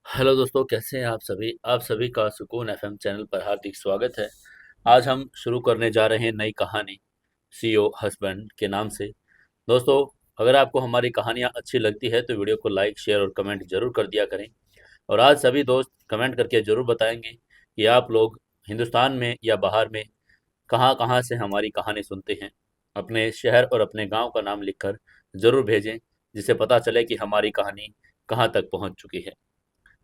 Hello दोस्तों, कैसे हैं आप सभी का सुकून एफएम चैनल पर हार्दिक स्वागत है। आज हम शुरू करने जा रहे हैं नई कहानी सीओ हस्बैंड के नाम से। दोस्तों, अगर आपको हमारी कहानियाँ अच्छी लगती है तो वीडियो को लाइक शेयर और कमेंट जरूर कर दिया करें। और आज सभी दोस्त कमेंट करके जरूर बताएंगे कि आप लोग हिंदुस्तान में या बाहर में कहाँ कहाँ से हमारी कहानी सुनते हैं। अपने शहर और अपने गांव का नाम लिखकर जरूर भेजें, जिससे पता चले कि हमारी कहानी कहाँ तक पहुँच चुकी है।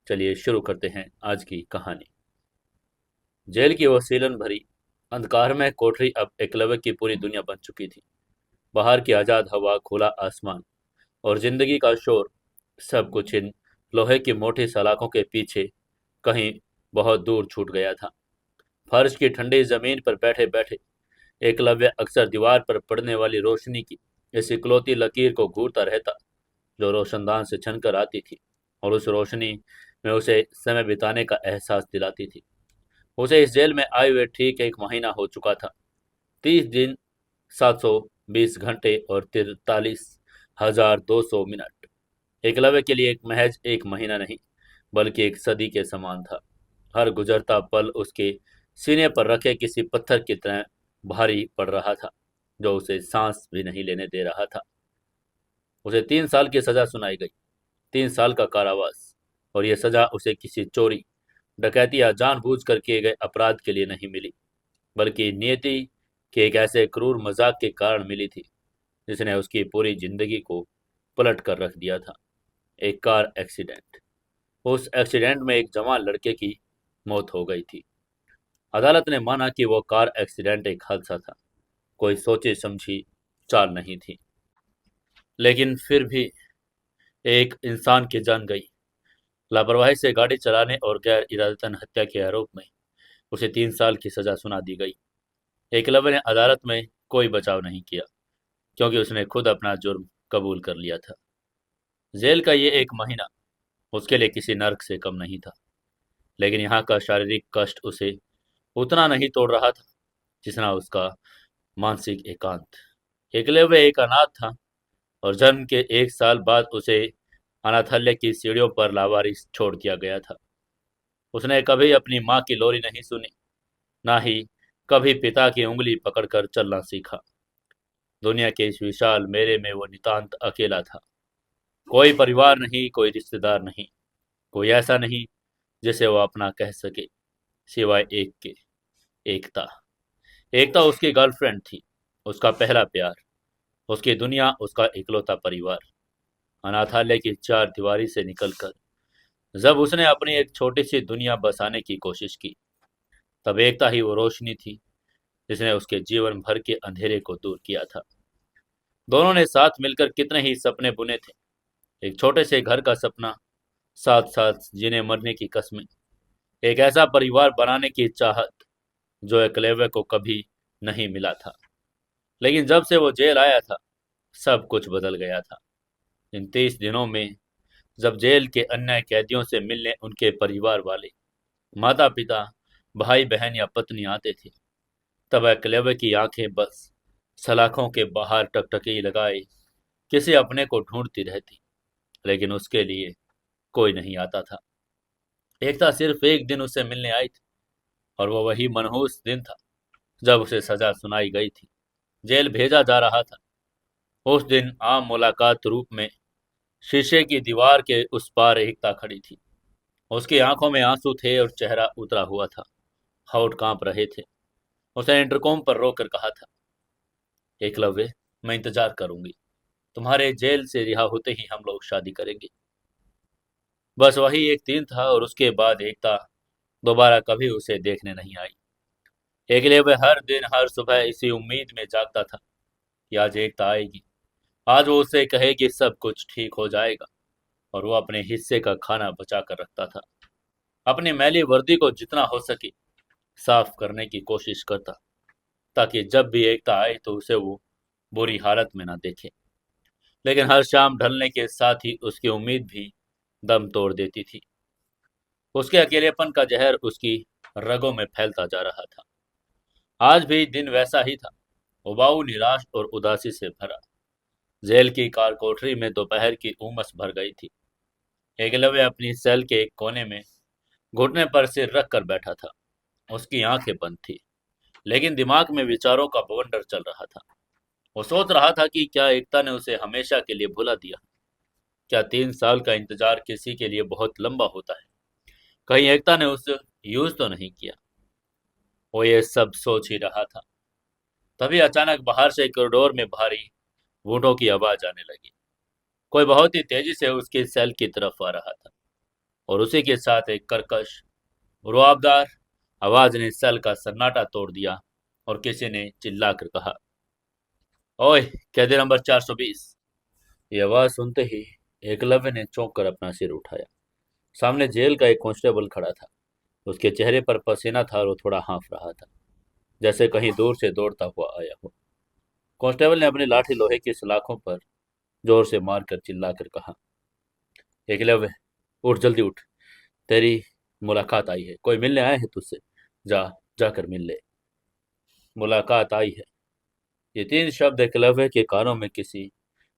चलिए शुरू करते हैं आज की कहानी। जेल की वो सीलन भरी अंधकारमय कोठरी अब एकलव्य की पूरी दुनिया बन चुकी थी। बाहर की आजाद हवा, खुला आसमान और जिंदगी का शोर, सब कुछ इन लोहे की मोटी सलाखों के पीछे कहीं बहुत दूर छूट गया था। फर्श की ठंडी जमीन पर बैठे बैठे एकलव्य अक्सर दीवार पर पड़ने वाली रोशनी की इस इकलौती लकीर को घूरता रहता, जो रोशनदान से छनकर आती थी और उस रोशनी में उसे समय बिताने का एहसास दिलाती थी। उसे इस जेल में आए हुए ठीक एक महीना हो चुका था। 30 दिन, 720 घंटे और 43,200 मिनट एकलव्य के लिए एक महज एक महीना नहीं, बल्कि एक सदी के समान था। हर गुजरता पल उसके सीने पर रखे किसी पत्थर की तरह भारी पड़ रहा था, जो उसे सांस भी नहीं लेने दे रहा था। उसे 3 साल की सजा सुनाई गई, 3 साल का कारावास। और यह सजा उसे किसी चोरी, डकैती या जानबूझकर किए गए अपराध के लिए नहीं मिली, बल्कि नियति के एक ऐसे क्रूर मजाक के कारण मिली थी, जिसने उसकी पूरी जिंदगी को पलट कर रख दिया था। एक कार एक्सीडेंट। उस एक्सीडेंट में एक जवान लड़के की मौत हो गई थी। अदालत ने माना कि वो कार एक्सीडेंट एक हादसा था, कोई सोची समझी चाल नहीं थी। लेकिन फिर भी एक इंसान की जान गई। लापरवाही से गाड़ी चलाने और गैर इरादतन हत्या के आरोप में उसे 3 साल की सजा सुना दी गई। एकलव्य ने अदालत में कोई बचाव नहीं किया, क्योंकि उसने खुद अपना जुर्म कबूल कर लिया था। जेल का ये एक महीना उसके लिए किसी नर्क से कम नहीं था, लेकिन यहाँ का शारीरिक कष्ट उसे उतना नहीं तोड़ रहा था जितना उसका मानसिक एकांत। एकलव्य एक अनाथ था, और जन्म के 1 साल बाद उसे अनाथालय की सीढ़ियों पर लावारिस छोड़ दिया गया था। उसने कभी अपनी माँ की लोरी नहीं सुनी, ना ही कभी पिता की उंगली पकड़कर चलना सीखा। दुनिया के इस विशाल मेले में वो नितांत अकेला था। कोई परिवार नहीं, कोई रिश्तेदार नहीं, कोई ऐसा नहीं जिसे वो अपना कह सके, सिवाय एक के, एकता। एकता उसकी गर्लफ्रेंड थी, उसका पहला प्यार, उसकी दुनिया, उसका इकलौता परिवार। अनाथालय की चार दीवारी से निकलकर जब उसने अपनी एक छोटी सी दुनिया बसाने की कोशिश की, तब एकता ही वो रोशनी थी जिसने उसके जीवन भर के अंधेरे को दूर किया था। दोनों ने साथ मिलकर कितने ही सपने बुने थे। एक छोटे से घर का सपना, साथ साथ जीने मरने की कस्में, एक ऐसा परिवार बनाने की चाहत जो एकलव्य को कभी नहीं मिला था। लेकिन जब से वो जेल आया था, सब कुछ बदल गया था। इन 30 दिनों में जब जेल के अन्य कैदियों से मिलने उनके परिवार वाले, माता पिता, भाई बहन या पत्नी आते थे, तब एकलव्य की आंखें बस सलाखों के बाहर टकटकी लगाए किसी अपने को ढूंढती रहती। लेकिन उसके लिए कोई नहीं आता था। एकता सिर्फ एक दिन उसे मिलने आई थी, और वो वही मनहूस दिन था जब उसे सजा सुनाई गई थी, जेल भेजा जा रहा था। उस दिन आम मुलाकात रूप में शीशे की दीवार के उस पार एकता खड़ी थी। उसकी आंखों में आंसू थे और चेहरा उतरा हुआ था, होंठ कांप रहे थे। उसने इंटरकॉम पर रोकर कहा था, एकलव्य, मैं इंतजार करूंगी, तुम्हारे जेल से रिहा होते ही हम लोग शादी करेंगे। बस वही एक दिन था, और उसके बाद एकता दोबारा कभी उसे देखने नहीं आई। एकलव्य हर दिन हर सुबह इसी उम्मीद में जागता था कि आज एकता आएगी, आज वो उससे कहेगी सब कुछ ठीक हो जाएगा। और वो अपने हिस्से का खाना बचा कर रखता था। अपनी मैली वर्दी को जितना हो सके साफ करने की कोशिश करता, ताकि जब भी एकता आए तो उसे वो बुरी हालत में ना देखे। लेकिन हर शाम ढलने के साथ ही उसकी उम्मीद भी दम तोड़ देती थी। उसके अकेलेपन का जहर उसकी रगों में फैलता जा रहा था। आज भी दिन वैसा ही था, उबाऊ, निराश और उदासी से भरा। जेल की कार कोठरी में दोपहर की उमस भर गई थी। एकलव्य अपनी सेल के एक कोने में घुटने पर सिर रख कर बैठा था। उसकी आंखें बंद थी, लेकिन दिमाग में विचारों का बवंडर चल रहा था। वो सोच रहा था कि क्या एकता ने उसे हमेशा के लिए भुला दिया। क्या 3 साल का इंतजार किसी के लिए बहुत लंबा होता है? कहीं एकता ने उसे यूज तो नहीं किया। वो ये सब सोच ही रहा था, तभी अचानक बाहर से कॉरिडोर में भारी बूटों की आवाज आने लगी। कोई बहुत ही तेजी से उसकी सेल की तरफ आ रहा था, और उसी के साथ एक कर्कश, रुआबदार आवाज ने सेल का सन्नाटा तोड़ दिया और किसी ने चिल्लाकर कहा, ओए, कैदी नंबर 420। ये आवाज सुनते ही एकलव्य ने चौंक कर अपना सिर उठाया। सामने जेल का एक कांस्टेबल खड़ा था। उसके चेहरे पर पसीना था और वो थोड़ा हाँफ रहा था, जैसे कहीं दूर से दौड़ता हुआ आया हो। कांस्टेबल ने अपनी लाठी लोहे की सलाखों पर जोर से मारकर चिल्लाकर कहा, एकलव्य, उठ, जल्दी उठ। तेरी मुलाकात आई है, कोई मिलने आए हैं तुझसे। जा, जाकर मिल ले। मुलाकात आई है। ये 3 शब्द एकलव्य के कानों में किसी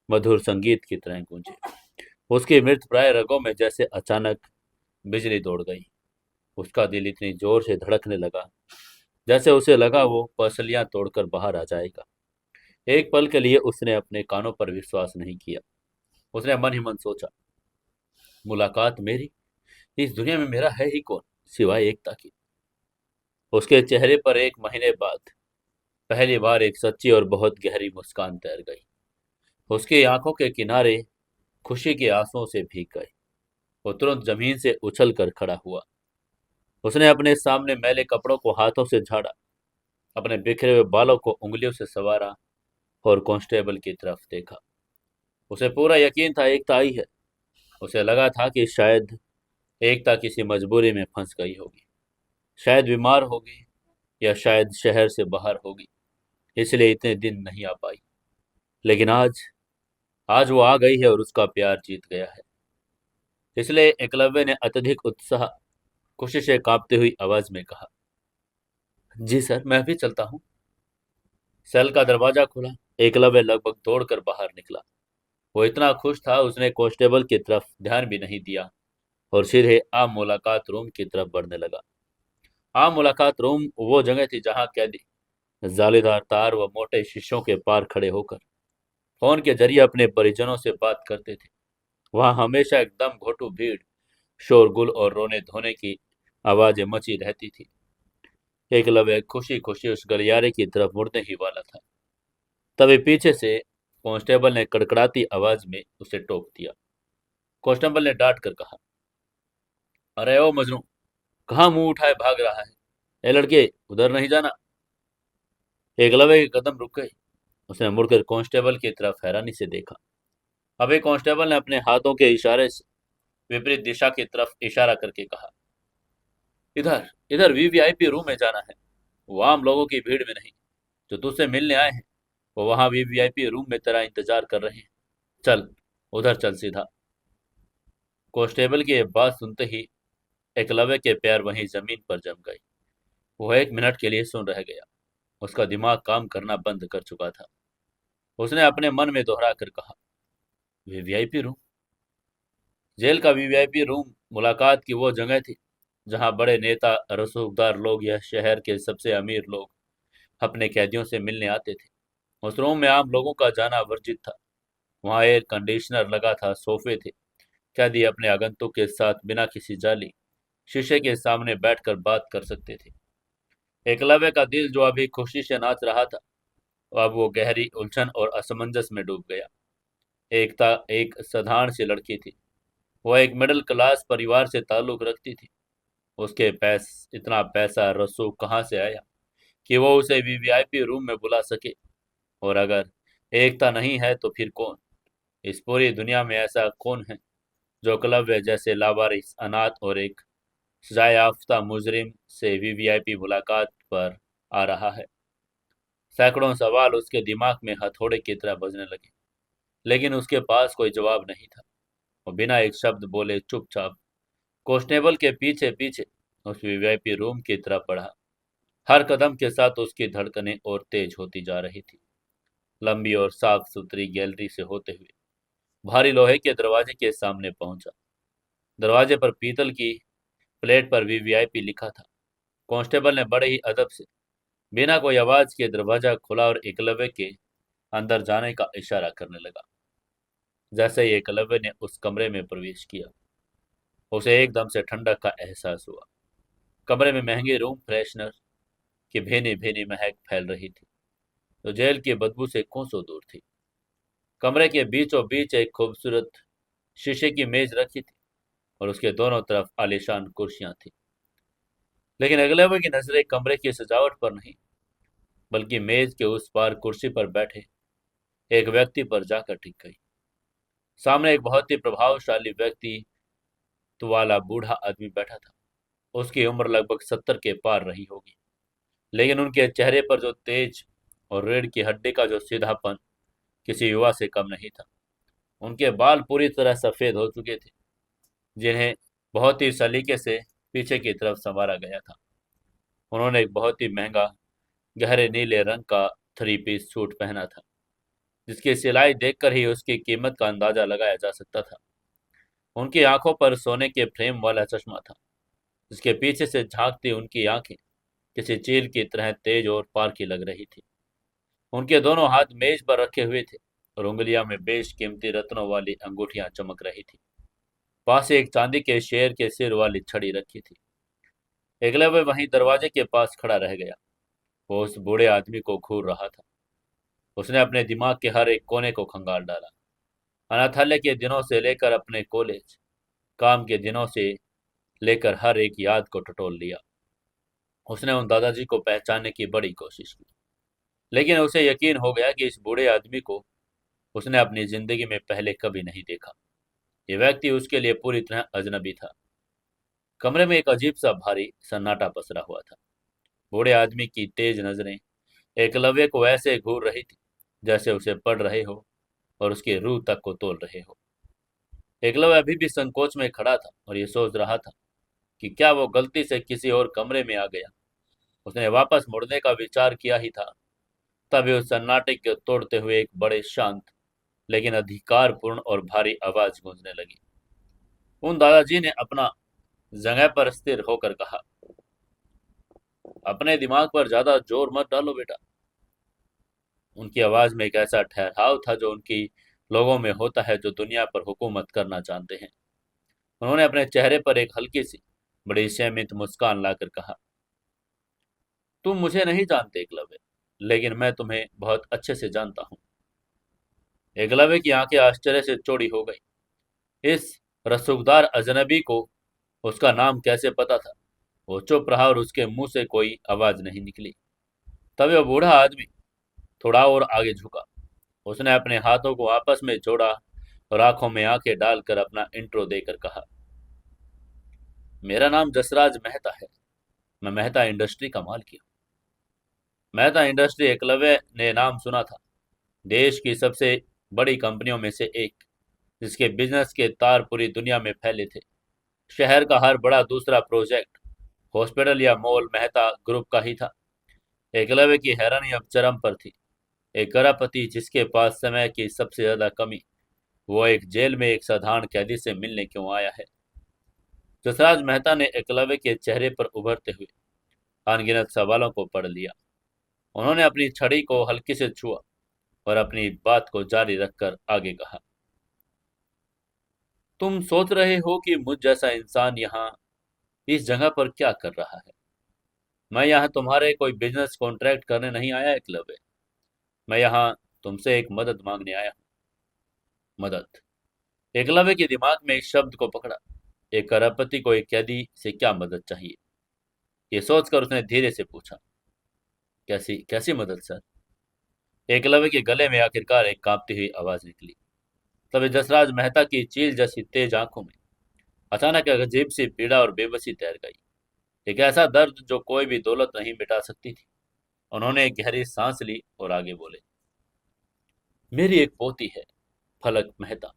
मधुर संगीत की तरह गूंजे। उसकी मृत प्राय रगों में जैसे अचानक बिजली दौड़ गई। उसका दिल इतनी जोर से धड़कने लगा, जैसे उसे लगा वो पसलियां तोड़कर बाहर आ जाएगा। एक पल के लिए उसने अपने कानों पर विश्वास नहीं किया। उसने मन ही मन सोचा, मुलाकात मेरी? इस दुनिया में मेरा है ही कौन सिवाय एकता की। उसके चेहरे पर 1 महीने बाद पहली बार एक सच्ची और बहुत गहरी मुस्कान तैर गई। उसकी आंखों के किनारे खुशी के आंसुओं से भीग गए। वो तुरंत जमीन से उछल कर खड़ा हुआ। उसने अपने सामने मैले कपड़ों को हाथों से झाड़ा, अपने बिखरे हुए बालों को उंगलियों से संवारा और कांस्टेबल की तरफ देखा। उसे पूरा यकीन था एकता आई है। उसे लगा था कि शायद एकता किसी मजबूरी में फंस गई होगी, शायद बीमार होगी, या शायद शहर से बाहर होगी, इसलिए इतने दिन नहीं आ पाई। लेकिन आज, आज वो आ गई है और उसका प्यार जीत गया है। इसलिए एकलव्य ने अत्यधिक उत्साह, खुशी से कांपती हुई आवाज में कहा, जी सर, मैं भी चलता हूँ। सेल का दरवाजा खुला। एकलव्य लगभग दौड़कर बाहर निकला। वो इतना खुश था उसने कांस्टेबल की तरफ ध्यान भी नहीं दिया और सीधे आम मुलाकात रूम की तरफ बढ़ने लगा। आम मुलाकात रूम वो जगह थी जहां कैदी जालीदार तार व मोटे शीशों के पार खड़े होकर फोन के जरिए अपने परिजनों से बात करते थे। वहां हमेशा एकदम घोटू भीड़, शोरगुल और रोने धोने की आवाजें मची रहती थी। एकलव्य खुशी खुशी उस गलियारे की तरफ मुड़ने ही वाला था, तभी पीछे से कांस्टेबल ने कड़कड़ाती आवाज में उसे टोक दिया। कांस्टेबल ने डांट कर कहा, अरे ओ मजनू, कहाँ मुंह उठाए भाग रहा है? ए लड़के, उधर नहीं जाना। एकलव्य के कदम रुक गए। उसने मुड़कर कांस्टेबल की तरफ हैरानी से देखा। अभी कांस्टेबल ने अपने हाथों के इशारे से विपरीत दिशा की तरफ इशारा करके कहा, इधर, इधर वीवीआईपी रूम में जाना है। वो आम लोगों की भीड़ में नहीं। जो तुझसे मिलने आए हैं वो वहां वीवीआईपी रूम में तेरा इंतजार कर रहे हैं। चल, उधर चल सीधा। कांस्टेबल की ये बात सुनते ही एकलव्य के पैर वहीं जमीन पर जम गए। वो 1 मिनट के लिए सुन रह गया। उसका दिमाग काम करना बंद कर चुका था। उसने अपने मन में दोहरा कर कहा, वीवीआईपी रूम? जेल का वीवीआईपी रूम मुलाकात की वो जगह थी जहां बड़े नेता, रसूखदार लोग या शहर के सबसे अमीर लोग अपने कैदियों से मिलने आते थे। उस रूम में आम लोगों का जाना वर्जित था। वहां एयर कंडीशनर लगा था, सोफे थे। कैदी अपने आगंतुक के साथ बिना किसी जाली शीशे के सामने बैठकर बात कर सकते थे। एकलव्य का दिल जो अभी खुशी से नाच रहा था, अब वो गहरी उलझन और असमंजस में डूब गया। एकता एक साधारण सी लड़की थी। वो एक मिडिल क्लास परिवार से ताल्लुक रखती थी। उसके इतना पैसा रसूख कहाँ से आया कि वो उसे वीवीआईपी रूम में बुला सके? और अगर एकता नहीं है तो फिर कौन? इस पूरी दुनिया में ऐसा कौन है जो एकलव्य जैसे लावारिस, अनाथ और एक सजा याफ्ता मुजरिम से वीवीआईपी मुलाकात पर आ रहा है? सैकड़ों सवाल उसके दिमाग में हथौड़े की तरह बजने लगे, लेकिन उसके पास कोई जवाब नहीं था। वो बिना एक शब्द बोले चुपचाप कांस्टेबल के पीछे पीछे उस वीवीआईपी रूम की तरफ बढ़ा। हर कदम के साथ उसकी धड़कनें और तेज होती जा रही थी। लंबी और साफ सुथरी गैलरी से होते हुए भारी लोहे के दरवाजे के सामने पहुंचा। दरवाजे पर पीतल की प्लेट पर भी वीआईपी लिखा था। कांस्टेबल ने बड़े ही अदब से बिना कोई आवाज के दरवाजा खोला और एकलव्य के अंदर जाने का इशारा करने लगा। जैसे ही एकलव्य ने उस कमरे में प्रवेश किया, उसे एकदम से ठंडक का एहसास हुआ। कमरे में महंगे रूम फ्रेशनर की भीनी भीनी महक फैल रही थी, तो जेल की बदबू से कोसों दूर थी। कमरे के बीचों बीच एक खूबसूरत शीशे की मेज रखी थी और उसके दोनों तरफ आलीशान कुर्सियां थी। लेकिन एकलव्य की नजरें कमरे की सजावट पर नहीं, बल्कि मेज के उस पार कुर्सी पर बैठे एक व्यक्ति पर जाकर टिक गई। सामने एक बहुत ही प्रभावशाली व्यक्तित्व वाला बूढ़ा आदमी बैठा था। उसकी उम्र लगभग 70 के पार रही होगी, लेकिन उनके चेहरे पर जो तेज और रीढ़ की हड्डी का जो सीधापन किसी युवा से कम नहीं था। उनके बाल पूरी तरह सफेद हो चुके थे, जिन्हें बहुत ही सलीके से पीछे की तरफ संवारा गया था। उन्होंने एक बहुत ही महंगा गहरे नीले रंग का थ्री पीस सूट पहना था, जिसकी सिलाई देखकर ही उसकी कीमत का अंदाजा लगाया जा सकता था। उनकी आंखों पर सोने के फ्रेम वाला चश्मा था, जिसके पीछे से झांकती उनकी आंखें किसी चील की तरह तेज और पारखी लग रही थी। उनके दोनों हाथ मेज पर रखे हुए थे और उंगलियों में बेशकीमती रत्नों वाली अंगूठियां चमक रही थी। पास ही एक चांदी के शेर के सिर वाली छड़ी रखी थी। एकलव्य वहीं दरवाजे के पास खड़ा रह गया। वो उस बूढ़े आदमी को घूर रहा था। उसने अपने दिमाग के हर एक कोने को खंगाल डाला। अनाथालय के दिनों से लेकर अपने कॉलेज काम के दिनों से लेकर हर एक याद को टटोल लिया। उसने उन दादाजी को पहचानने की बड़ी कोशिश की, लेकिन उसे यकीन हो गया कि इस बूढ़े आदमी को उसने अपनी जिंदगी में पहले कभी नहीं देखा। ये व्यक्ति उसके लिए पूरी तरह अजनबी था। कमरे में एक अजीब सा भारी सन्नाटा पसरा हुआ था। बूढ़े आदमी की तेज नजरें एकलव्य को ऐसे घूर रही थी जैसे उसे पढ़ रहे हो और उसकी रूह तक को तोल रहे हो। एकलव्य अभी भी संकोच में खड़ा था और ये सोच रहा था कि क्या वो गलती से किसी और कमरे में आ गया। उसने वापस मुड़ने का विचार किया ही था, तभी उस सन्नाटे को तोड़ते हुए एक बड़े शांत लेकिन अधिकारपूर्ण और भारी आवाज गूंजने लगी। उन दादाजी ने अपना जगह पर स्थिर होकर कहा, अपने दिमाग पर ज्यादा जोर मत डालो बेटा। उनकी आवाज में एक ऐसा ठहराव था जो उनकी लोगों में होता है जो दुनिया पर हुकूमत करना चाहते हैं। उन्होंने अपने चेहरे पर एक हल्की सी बड़ी संयमित मुस्कान लाकर कहा, तुम मुझे नहीं जानते एकलव्य, लेकिन मैं तुम्हें बहुत अच्छे से जानता हूँ। एकलव्य की आंखें आश्चर्य से चौड़ी हो गई। इस रसूखदार अजनबी को उसका नाम कैसे पता था। वो चुप रहा और उसके मुंह से कोई आवाज नहीं निकली। तभी वो बूढ़ा आदमी थोड़ा और आगे झुका। उसने अपने हाथों को आपस में जोड़ा और आंखों में आंखें डालकर अपना इंट्रो देकर कहा, मेरा नाम जसराज मेहता है। मैं मेहता इंडस्ट्री का मालिक हूँ। मेहता इंडस्ट्री, एकलव्य ने नाम सुना था। देश की सबसे बड़ी कंपनियों में से एक, जिसके बिजनेस के तार पूरी दुनिया में फैले थे। शहर का हर बड़ा दूसरा प्रोजेक्ट, हॉस्पिटल या मॉल मेहता ग्रुप का ही था। एकलव्य की हैरानी अब चरम पर थी। एक करोड़पति जिसके पास समय की सबसे ज्यादा कमी, वो एक जेल में एक साधारण कैदी से मिलने क्यों आया है। जसराज मेहता ने एकलव्य के चेहरे पर उभरते हुए अनगिनत सवालों को पढ़ लिया। उन्होंने अपनी छड़ी को हल्के से छुआ और अपनी बात को जारी रखकर आगे कहा, तुम सोच रहे हो कि मुझ जैसा इंसान यहाँ इस जगह पर क्या कर रहा है। मैं यहाँ तुम्हारे कोई बिजनेस कॉन्ट्रैक्ट करने नहीं आया एकलव्य। मैं यहाँ तुमसे एक मदद मांगने आया हूँ। मदद। एकलव्य के दिमाग में इस शब्द को पकड़ा। एक करोड़पति को एक कैदी से क्या मदद चाहिए। ये सोचकर उसने धीरे से पूछा, कैसी कैसी मदद सर। एकलव्य के गले में आखिरकार एक कांपती हुई आवाज निकली। तभी जसराज मेहता की चील जैसी तेज आंखों में अचानक एक अजीब सी पीड़ा और बेबसी तैर गई। एक ऐसा दर्द जो कोई भी दौलत नहीं मिटा सकती थी। उन्होंने एक गहरी सांस ली और आगे बोले, मेरी एक पोती है, फलक मेहता।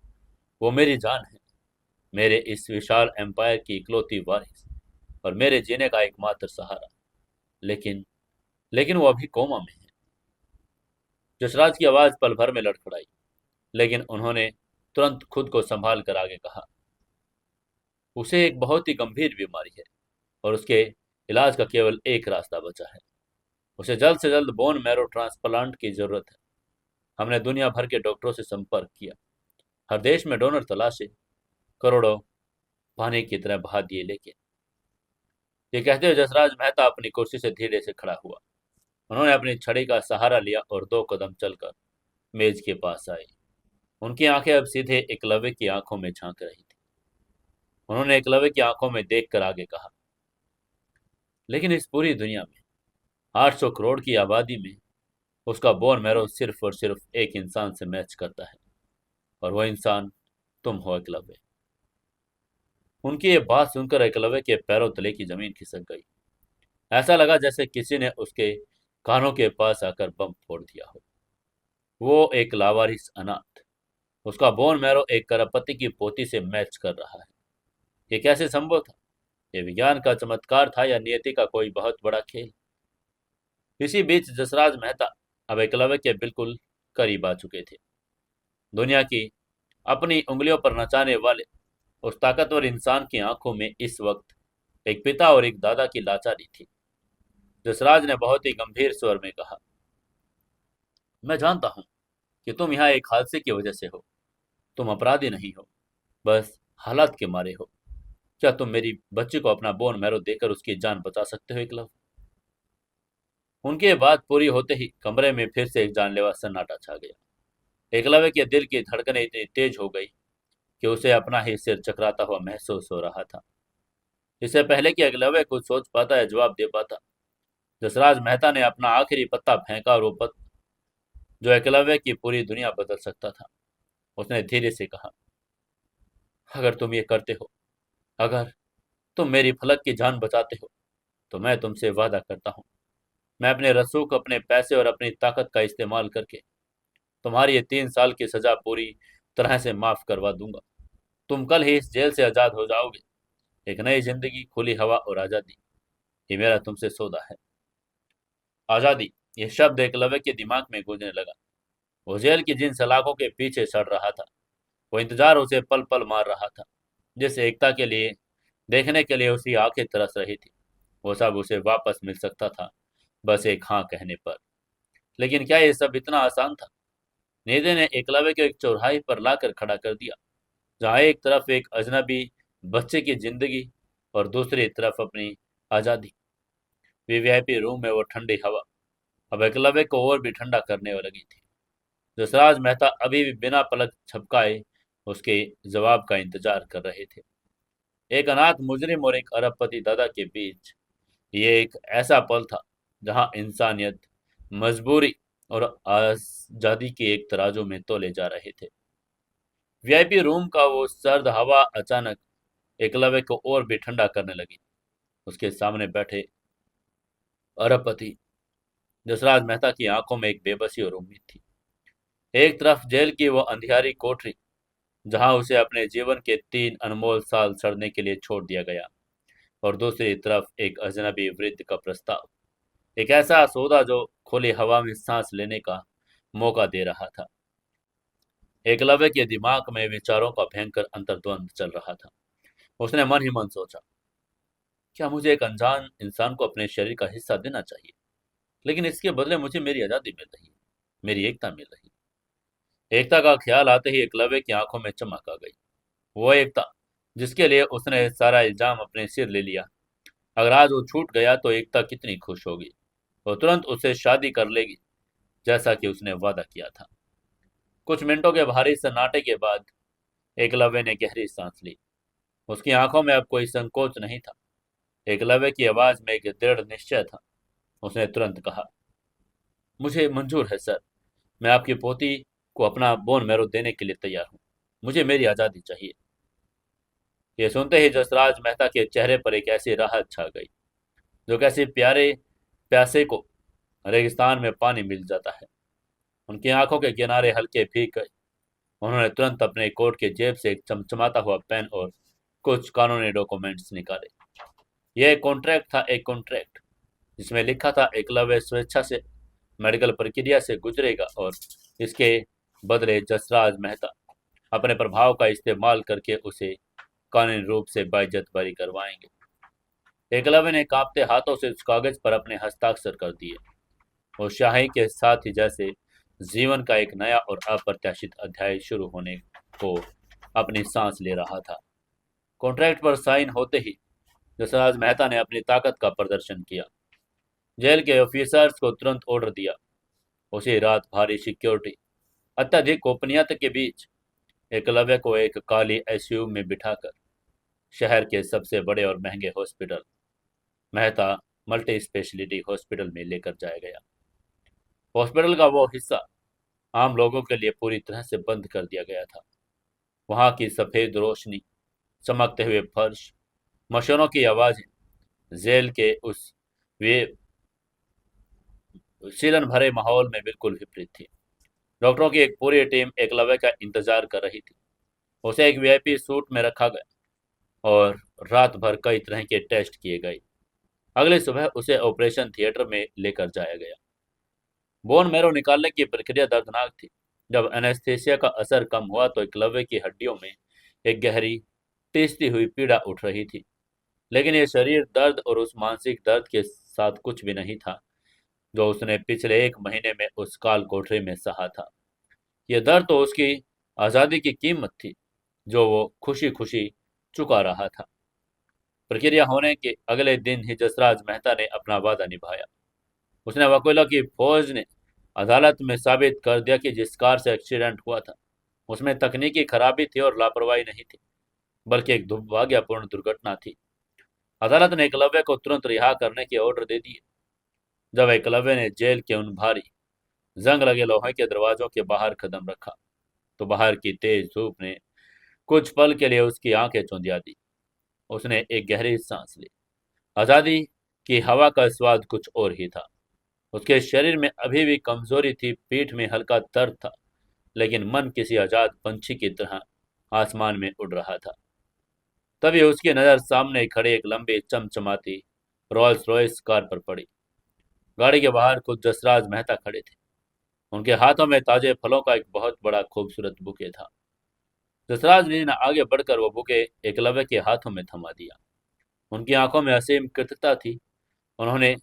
वो मेरी जान है, मेरे इस विशाल एम्पायर की इकलौती वारिस और मेरे जीने का एकमात्र सहारा। लेकिन लेकिन वो अभी कोमा में है। जसराज की आवाज पल भर में लड़खड़ाई, लेकिन उन्होंने तुरंत खुद को संभाल कर आगे कहा, उसे एक बहुत ही गंभीर बीमारी है और उसके इलाज का केवल एक रास्ता बचा है। उसे जल्द से जल्द बोन मैरो ट्रांसप्लांट की जरूरत है। हमने दुनिया भर के डॉक्टरों से संपर्क किया, हर देश में डोनर तलाशे, करोड़ों पानी की तरह बहा दिए, लेकिन ये कहते हुए जसराज मेहता अपनी कुर्सी से धीरे से खड़ा हुआ। उन्होंने अपनी छड़ी का सहारा लिया और 2 कदम चलकर मेज के पास आए। उनकी आंखें अब सीधे एकलव्य की आंखों में झांक रही थी। उन्होंने एकलव्य की आंखों में देखकर आगे कहा, लेकिन इस पूरी दुनिया में 800 करोड़ की आबादी में उसका बोन मैरो सिर्फ और सिर्फ एक इंसान से मैच करता है, और वह इंसान तुम हो एकलव्य। उनकी ये बात सुनकर एकलव्य के पैरों तले की जमीन खिसक गई। ऐसा लगा जैसे किसी ने उसके कानों के पास आकर बम फोड़ दिया हो। वो एक लावारिस अनाथ, उसका बोन मैरो एक करोड़पति की पोती से मैच कर रहा है। ये कैसे संभव था? ये विज्ञान का चमत्कार था या नियति का कोई बहुत बड़ा खेल? इसी बीच जसराज मेहता अब एकलव्य के बिल्कुल करीब आ चुके थे। दुनिया की अपनी उंगलियों पर नचाने वाले उस ताकतवर इंसान की आंखों में इस वक्त एक पिता और एक दादा की लाचारी थी। जसराज ने बहुत ही गंभीर स्वर में कहा, मैं जानता हूं कि तुम यहाँ एक हादसे की वजह से हो। तुम अपराधी नहीं हो, बस हालात के मारे हो। क्या तुम मेरी बच्ची को अपना बोन मैरो देकर उसकी जान बचा सकते हो एकलव्य? उनकी ये बात पूरी होते ही कमरे में फिर से एक जानलेवा सन्नाटा छा गया। एकलव्य के दिल की धड़कनें इतनी तेज हो गई कि उसे अपना ही सिर चकराता हुआ महसूस हो रहा था। इससे पहले कि एकलव्य कुछ सोच पाता या जवाब दे पाता, जसराज मेहता ने अपना आखिरी पत्ता फेंका, और वो पत्ता जो एकलव्य की पूरी दुनिया बदल सकता था। उसने धीरे से कहा, अगर तुम ये करते हो, अगर तुम मेरी फलक की जान बचाते हो, तो मैं तुमसे वादा करता हूँ, मैं अपने रसूख, अपने पैसे और अपनी ताकत का इस्तेमाल करके तुम्हारी ये 3 साल की सजा पूरी तरह से माफ करवा दूंगा। तुम कल ही इस जेल से आजाद हो जाओगे। एक नई जिंदगी, खुली हवा और आजादी, ये मेरा तुमसे सौदा है। आजादी, ये शब्द एकलव्य के दिमाग में गूंजने लगा। वो जेल की जिन सलाखों के पीछे सड़ रहा था, वो इंतजार उसे पल पल मार रहा था। जिस एकता के लिए देखने के लिए उसकी आंखें तरस रही थी, वो सब उसे वापस मिल सकता था, बस एक हाँ कहने पर। लेकिन क्या ये सब इतना आसान था? नेदे ने एकलव्य को एक चौराहे पर लाकर खड़ा कर दिया, जहाँ एक तरफ एक अजनबी बच्चे की जिंदगी और दूसरी तरफ अपनी आजादी। वीवीआईपी रूम में वो ठंडी हवा अब एकलव्य को और भी ठंडा करने लगी थी। जसराज मेहता अभी भी बिना पलक झपकाए उसके जवाब का इंतजार कर रहे थे। एक अनाथ मुजरिम और एक अरबपति दादा के बीच ये एक ऐसा पल था जहां इंसानियत, मजबूरी और आजादी के एक तराजू में तोले जा रहे थे। वीआईपी रूम का वो सर्द हवा अचानक एकलव्य को और भी ठंडा करने लगी। उसके सामने बैठे अरबपति जसराज मेहता की आंखों में एक बेबसी और उम्मीद थी। एक तरफ जेल की वो अंधियारी कोठरी, जहां उसे अपने जीवन के 3 अनमोल साल सड़ने के लिए छोड़ दिया गया, और दूसरी तरफ एक अजनबी वृद्ध का प्रस्ताव, एक ऐसा सौदा जो खुली हवा में सांस लेने का मौका दे रहा था। एकलव्य के दिमाग में विचारों का भयंकर अंतर्द्वंद चल रहा था। उसने मन ही मन सोचा, क्या मुझे एक अनजान इंसान को अपने शरीर का हिस्सा देना चाहिए, लेकिन इसके बदले मुझे मेरी आजादी मिल रही है, मेरी एकता मिल रही है। एकता का ख्याल आते ही एकलव्य की आंखों में चमक आ गई। वो एकता जिसके लिए उसने सारा इल्जाम अपने सिर ले लिया। अगर आज वो छूट गया तो एकता कितनी खुश होगी। वो तुरंत उससे शादी कर लेगी, जैसा कि उसने वादा किया था। कुछ मिनटों के भारी सन्नाटे के बाद एकलव्य ने गहरी सांस ली। उसकी आंखों में अब कोई संकोच नहीं था। एकलव्य की आवाज में एक दृढ़ निश्चय था। उसने तुरंत कहा, मुझे मंजूर है सर। मैं आपकी पोती को अपना बोन मैरो देने के लिए तैयार हूँ। मुझे मेरी आजादी चाहिए। ये सुनते ही जसराज मेहता के चेहरे पर एक ऐसी राहत छा गई, जो कैसे प्यारे प्यासे को रेगिस्तान में पानी मिल जाता है। उनकी आंखों के किनारे हल्के भीग गए। उन्होंने तुरंत अपने कोट के जेब से एक चमचमाता हुआ पेन और कुछ कानूनी डॉक्यूमेंट्स निकाले। यह एक कॉन्ट्रैक्ट था, एक कॉन्ट्रैक्ट जिसमें लिखा था एकलव्य स्वेच्छा से मेडिकल प्रक्रिया से गुजरेगा, और इसके बदले जसराज मेहता अपने प्रभाव का इस्तेमाल करके उसे कानूनी रूप से बाइज्जत बरी करवाएंगे। एकलव्य ने कांपते हाथों से उस कागज पर अपने हस्ताक्षर कर दिए। वो शाही के साथ ही जैसे जीवन का एक नया और अप्रत्याशित अध्याय शुरू होने को अपनी सांस ले रहा था। कॉन्ट्रैक्ट पर साइन होते ही जसराज मेहता ने अपनी ताकत का प्रदर्शन किया। जेल के ऑफिसर्स को तुरंत ऑर्डर दिया। उसी रात भारी सिक्योरिटी, अत्यधिक गोपनीयता के बीच एकलव्य को एक काली आईसीयू में बिठाकर शहर के सबसे बड़े और महंगे hospital, Mehta multi speciality hospital में लेकर जाया गया। हॉस्पिटल का वो हिस्सा आम लोगों के लिए पूरी तरह से बंद कर दिया गया था। वहां की सफेद रोशनी, चमकते हुए फर्श, मशीनों की आवाजें जेल के उस वे सीलन भरे माहौल में बिल्कुल विपरीत थी। डॉक्टरों की एक पूरी टीम एकलव्य का इंतजार कर रही थी। उसे एक वीआईपी सूट में रखा गया और रात भर कई तरह के टेस्ट किए गए। अगली सुबह उसे ऑपरेशन थिएटर में लेकर जाया गया। बोन मैरो निकालने की प्रक्रिया दर्दनाक थी। जब एनेस्थेसिया का असर कम हुआ तो एकलव्य की हड्डियों में एक गहरी टीसती हुई पीड़ा उठ रही थी, लेकिन यह शरीर दर्द और उस मानसिक दर्द के साथ कुछ भी नहीं था जो उसने पिछले एक महीने में उस काल कोठरी में सहा था। यह दर्द तो उसकी आज़ादी की कीमत थी जो वो खुशी खुशी चुका रहा था। प्रक्रिया होने के अगले दिन ही जसराज मेहता ने अपना वादा निभाया। उसने वकीलों की फौज ने अदालत में साबित कर दिया कि जिस कार से एक्सीडेंट हुआ था उसमें तकनीकी खराबी थी और लापरवाही नहीं थी, बल्कि एक दुर्भाग्यपूर्ण दुर्घटना थी। अदालत ने एकलव्य को तुरंत रिहा करने के ऑर्डर दे दिए। जब एकलव्य ने जेल के उन भारी जंग लगे लोहे के दरवाजों के बाहर कदम रखा तो बाहर की तेज धूप ने कुछ पल के लिए उसकी आंखें चौंधिया दी। उसने एक गहरी सांस ली। आजादी की हवा का स्वाद कुछ और ही था। उसके शरीर में अभी भी कमजोरी थी, पीठ में हल्का दर्द था, लेकिन मन किसी आजाद पंछी की तरह आसमान में उड़ रहा था। तभी उसकी नजर सामने खड़े एक लंबी चमचमाती रॉल्स रॉयस कार पर पड़ी। गाड़ी के बाहर कुछ जसराज मेहता खड़े थे। उनके हाथों में ताजे फलों का एक बहुत बड़ा खूबसूरत बुके था। जसराज ने आगे बढ़कर वो बुके एकलव्य के हाथों में थमा दिया। उनकी आंखों में असीम कृतज्ञता थी। उन्होंने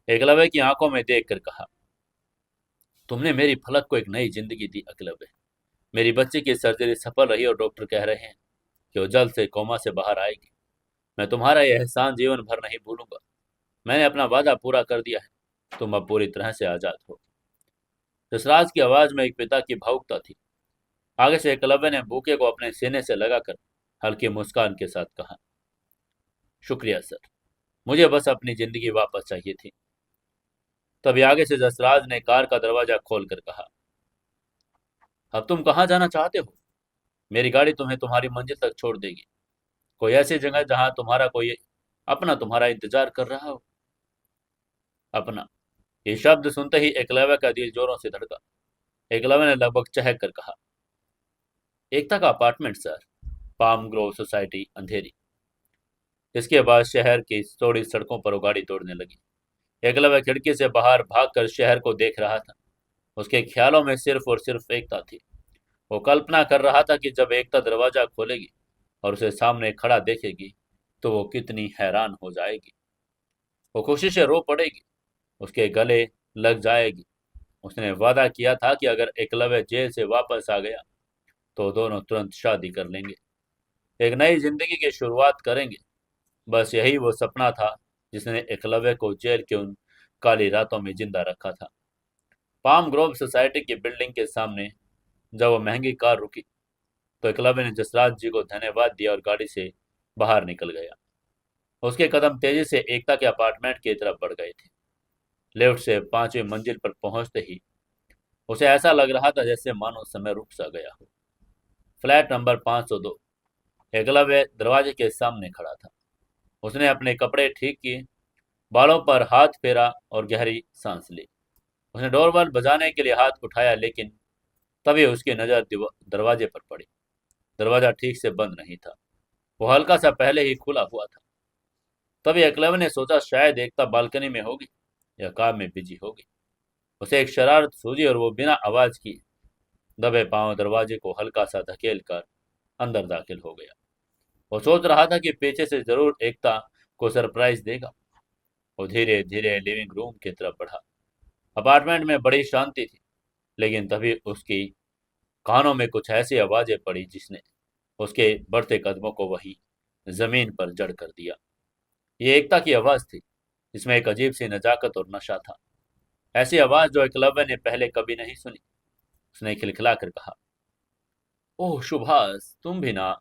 एकलव्य की आंखों में देखकर कहा, तुमने मेरी फलक को एक नई जिंदगी दी एकलव्य। मेरी बच्ची की सर्जरी सफल रही और डॉक्टर कह रहे हैं कि वो जल्द से कोमा से बाहर आएगी। मैं तुम्हारा यह एहसान जीवन भर नहीं भूलूंगा। मैंने अपना वादा पूरा कर दिया है। तुम अब पूरी तरह से आजाद हो। जसराज की आवाज में एक पिता की भावुकता थी। आगे से एकलव्य ने बूके को अपने सीने से लगाकर हल्की मुस्कान के साथ कहा, शुक्रिया सर, मुझे बस अपनी जिंदगी वापस चाहिए थी। तभी आगे से जसराज ने कार का दरवाजा खोलकर कहा, अब तुम कहाँ जाना चाहते हो? मेरी गाड़ी तुम्हें तुम्हारी मंजिल तक छोड़ देगी। कोई ऐसी जगह जहां तुम्हारा कोई अपना तुम्हारा इंतजार कर रहा हो। अपना, ये शब्द सुनते ही एकलव्य का दिल जोरों से धड़का। एकलव्य ने लगभग चहक कर कहा, एकता का apartment sir, palm grove society, Andheri. इसके बाद शहर की चौड़ी सड़कों पर वो गाड़ी दौड़ने लगी। एकलव्य खिड़की से बाहर भागकर शहर को देख रहा था। उसके ख्यालों में सिर्फ और सिर्फ एकता थी। वो कल्पना कर रहा था कि जब एकता दरवाजा खोलेगी और उसे सामने खड़ा देखेगी तो वो कितनी हैरान हो जाएगी। वो खुशी से रो पड़ेगी, उसके गले लग जाएगी। उसने वादा किया था कि अगर एकलव्य जेल से वापस आ गया तो दोनों तुरंत शादी कर लेंगे, एक नई जिंदगी की शुरुआत करेंगे। बस यही वो सपना था जिसने एकलव्य को जेल के उन काली रातों में जिंदा रखा था। पाम ग्रोव सोसाइटी की बिल्डिंग के सामने जब वो महंगी कार रुकी तो एकलव्य ने जसराज जी को धन्यवाद दिया और गाड़ी से बाहर निकल गया। उसके कदम तेजी से एकता के अपार्टमेंट की तरफ बढ़ गए थे। लिफ्ट से 5वीं मंजिल पर पहुंचते ही उसे ऐसा लग रहा था जैसे मानो समय रुक सा गया हो। Flat number 502। एकलव्य दरवाजे के सामने खड़ा था। उसने अपने कपड़े ठीक किए, बालों पर हाथ फेरा और गहरी सांस ली। उसने डोरबेल बजाने के लिए हाथ उठाया, लेकिन तभी उसकी नज़र दरवाजे पर पड़ी। दरवाजा ठीक से बंद नहीं था, वो हल्का सा पहले ही खुला हुआ था। तभी एकलव्य ने सोचा शायद एकता बालकनी में होगी या काम में बिजी होगी। उसे एक शरारत सूझी और वो बिना आवाज किए दबे पांव दरवाजे को हल्का सा धकेल कर अंदर दाखिल हो गया। वो सोच रहा था कि पीछे से जरूर एकता को सरप्राइज देगा। वो धीरे धीरे लिविंग रूम की तरफ बढ़ा। अपार्टमेंट में बड़ी शांति थी, लेकिन तभी उसकी कानों में कुछ ऐसी आवाजें पड़ी जिसने उसके बढ़ते कदमों को वही जमीन पर जड़ कर दिया। ये एकता की आवाज थी, जिसमें एक अजीब सी नजाकत और नशा था। ऐसी आवाज जो एकलव्य ने पहले कभी नहीं सुनी। उसने खिलखिला कर कहा, ओह सुभाष, तुम भी ना।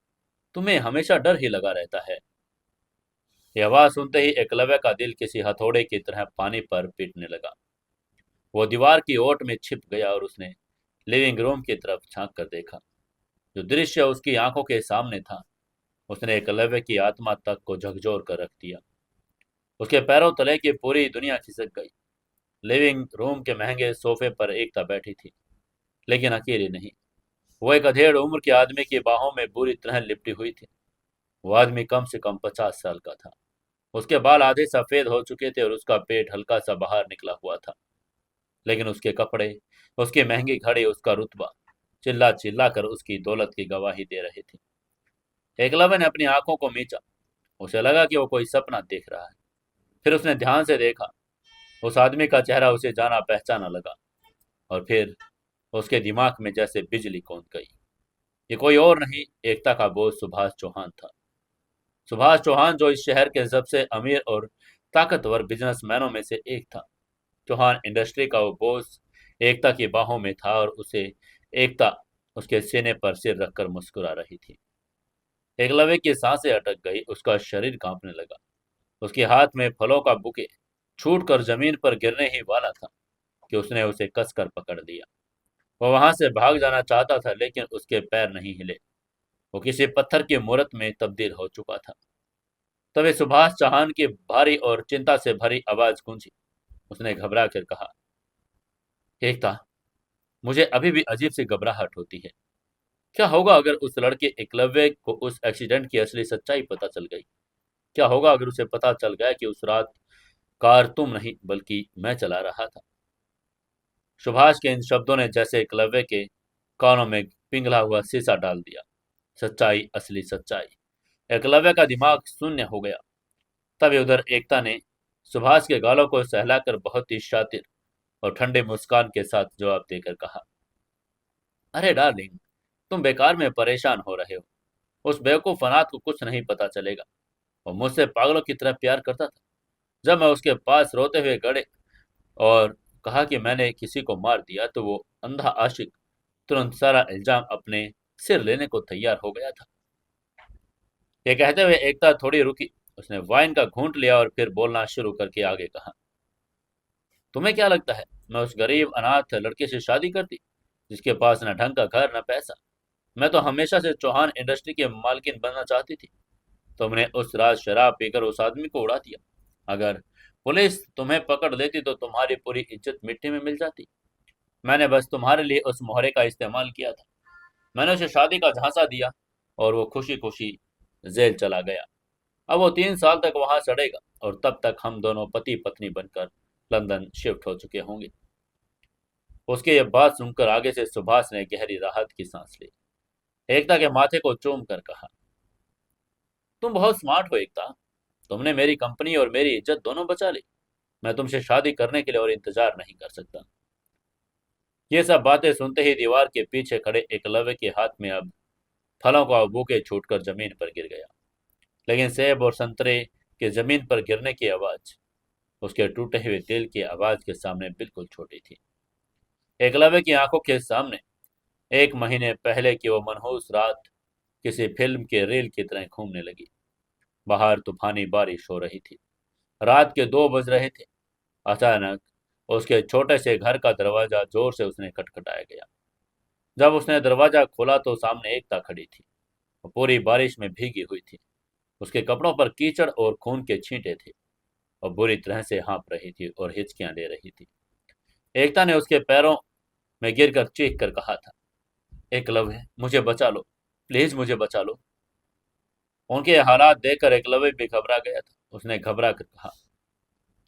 तुम्हें हमेशा डर ही लगा रहता है। यह आवाज सुनते ही एकलव्य का दिल किसी हथौड़े की तरह पानी पर पीटने लगा। वो दीवार की ओट में छिप गया और उसने लिविंग रूम की तरफ झांक कर देखा। जो दृश्य उसकी आंखों के सामने था, उसने एकलव्य की आत्मा तक को झकझोर कर रख दिया। उसके पैरों तले की पूरी दुनिया खिसक गई। लिविंग रूम के महंगे सोफे पर एकता बैठी थी, लेकिन अकेली नहीं। वो एक अधेड़ उम्र के आदमी की बाहों में बुरी तरह लिपटी हुई थी। वो आदमी कम से कम 50 साल का था। उसके बाल आधे सफेद हो चुके थे और उसका पेट हल्का सा बाहर निकला हुआ था। लेकिन उसके कपड़े, उसकी महंगी घड़ी, उसका रुतबा चिल्ला चिल्ला कर उसकी दौलत की गवाही दे रहे थे। एकलव्य ने अपनी आंखों को मींचा। उसे लगा कि वो कोई सपना देख रहा है। फिर उसने ध्यान से देखा। उस आदमी का चेहरा उसे जाना पहचाना लगा, और फिर उसके दिमाग में जैसे बिजली कौंध गई। ये कोई और नहीं, एकता का बोस सुभाष चौहान था। सुभाष चौहान, जो इस शहर के सबसे अमीर और ताकतवर बिजनेसमैनों में से एक था। चौहान इंडस्ट्री का वो बोस एकता की बाहों में था, और उसे एकता उसके सीने पर सिर रखकर मुस्कुरा रही थी। एकलव्य की सांसें अटक गई, उसका शरीर कांपने लगा। उसके हाथ में फलों का बुके छूट कर जमीन पर गिरने ही वाला था कि उसने उसे कसकर पकड़ लिया। वह वहां से भाग जाना चाहता था, लेकिन उसके पैर नहीं हिले। वो किसी पत्थर की मूरत में तब्दील हो चुका था। तभी सुभाष चौहान की भारी और चिंता से भरी आवाज गूंजी। उसने घबरा कर कहा, एकता, मुझे अभी भी अजीब सी घबराहट होती है। क्या होगा अगर उस लड़के एकलव्य को उस एक्सीडेंट की असली सच्चाई पता चल गई? क्या होगा अगर उसे पता चल गया कि उस रात कार तुम नहीं बल्कि मैं चला रहा था? सुभाष के इन शब्दों ने जैसे एकलव्य के कानों में पिघला हुआ शीशा डाल दिया। सच्चाई, असली सच्चाई। एकलव्य का दिमाग शून्य हो गया। तभी उधर एकता ने सुभाष के गालों को सहलाकर बहुत ही शातिर और ठंडे मुस्कान के साथ जवाब देकर कहा, अरे डार्लिंग, तुम बेकार में परेशान हो रहे हो। उस बेवकूफ अनाथ को कुछ नहीं पता चलेगा। वो मुझसे पागलों की तरह प्यार करता था। जब मैं उसके पास रोते हुए गड़े और कहा कि मैंने किसी को मार दिया, तो वो अंधा आशिक तुरंत सारा इल्जाम अपने सिर लेने को तैयार हो गया था। ये कहते हुए एकता थोड़ी रुकी। उसने वाइन का घूंट लिया और फिर बोलना शुरू करके आगे कहा, तुम्हें क्या लगता है मैं उस गरीब अनाथ लड़के से शादी करती, जिसके पास न ढंग का घर न पैसा? मैं तो हमेशा से चौहान इंडस्ट्री की मालकिन बनना चाहती थी। तुमने उस रात शराब पीकर उस आदमी को उड़ा दिया। अगर पुलिस तुम्हें पकड़ लेती तो तुम्हारी पूरी इज्जत मिट्टी में मिल जाती। मैंने बस तुम्हारे लिए उस मोहरे का इस्तेमाल किया था। मैंने उसे शादी का झांसा दिया और वो खुशी खुशी जेल चला गया। अब वो 3 साल तक वहां सड़ेगा, और तब तक हम दोनों पति पत्नी बनकर लंदन शिफ्ट हो चुके होंगे। उसकी ये बात सुनकर आगे से सुभाष ने गहरी राहत की सांस ली। एकता के माथे को चूम कर कहा, तुम बहुत स्मार्ट हो एकता। तुमने मेरी कंपनी और मेरी इज्जत दोनों बचा ली। मैं तुमसे शादी करने के लिए और इंतजार नहीं कर सकता। ये सब बातें सुनते ही दीवार के पीछे खड़े एकलव्य के हाथ में अब फलों का बूके छूटकर जमीन पर गिर गया। लेकिन सेब और संतरे के जमीन पर गिरने की आवाज उसके टूटे हुए दिल की आवाज के सामने बिल्कुल छोटी थी। एकलव्य की आंखों के सामने 1 महीने पहले की वो मनहूस रात किसी फिल्म के रील की तरह घूमने लगी। बाहर तूफानी बारिश हो रही थी। रात के 2 बज रहे थे। अचानक उसके छोटे से घर का दरवाजा जोर से उसने खटखटाया गया। जब उसने दरवाजा खोला तो सामने एकता खड़ी थी। वो पूरी बारिश में भीगी हुई थी। उसके कपड़ों पर कीचड़ और खून के छींटे थे। और बुरी तरह से हाँफ रही थी और हिचकियां ले रही थी। एकता ने उसके पैरों में गिरकर चीख कर कहा था, एकलव्य, मुझे बचा लो, प्लीज मुझे बचा लो। उनके हालात देखकर एकलव्य भी घबरा गया था। उसने घबरा कर कहा,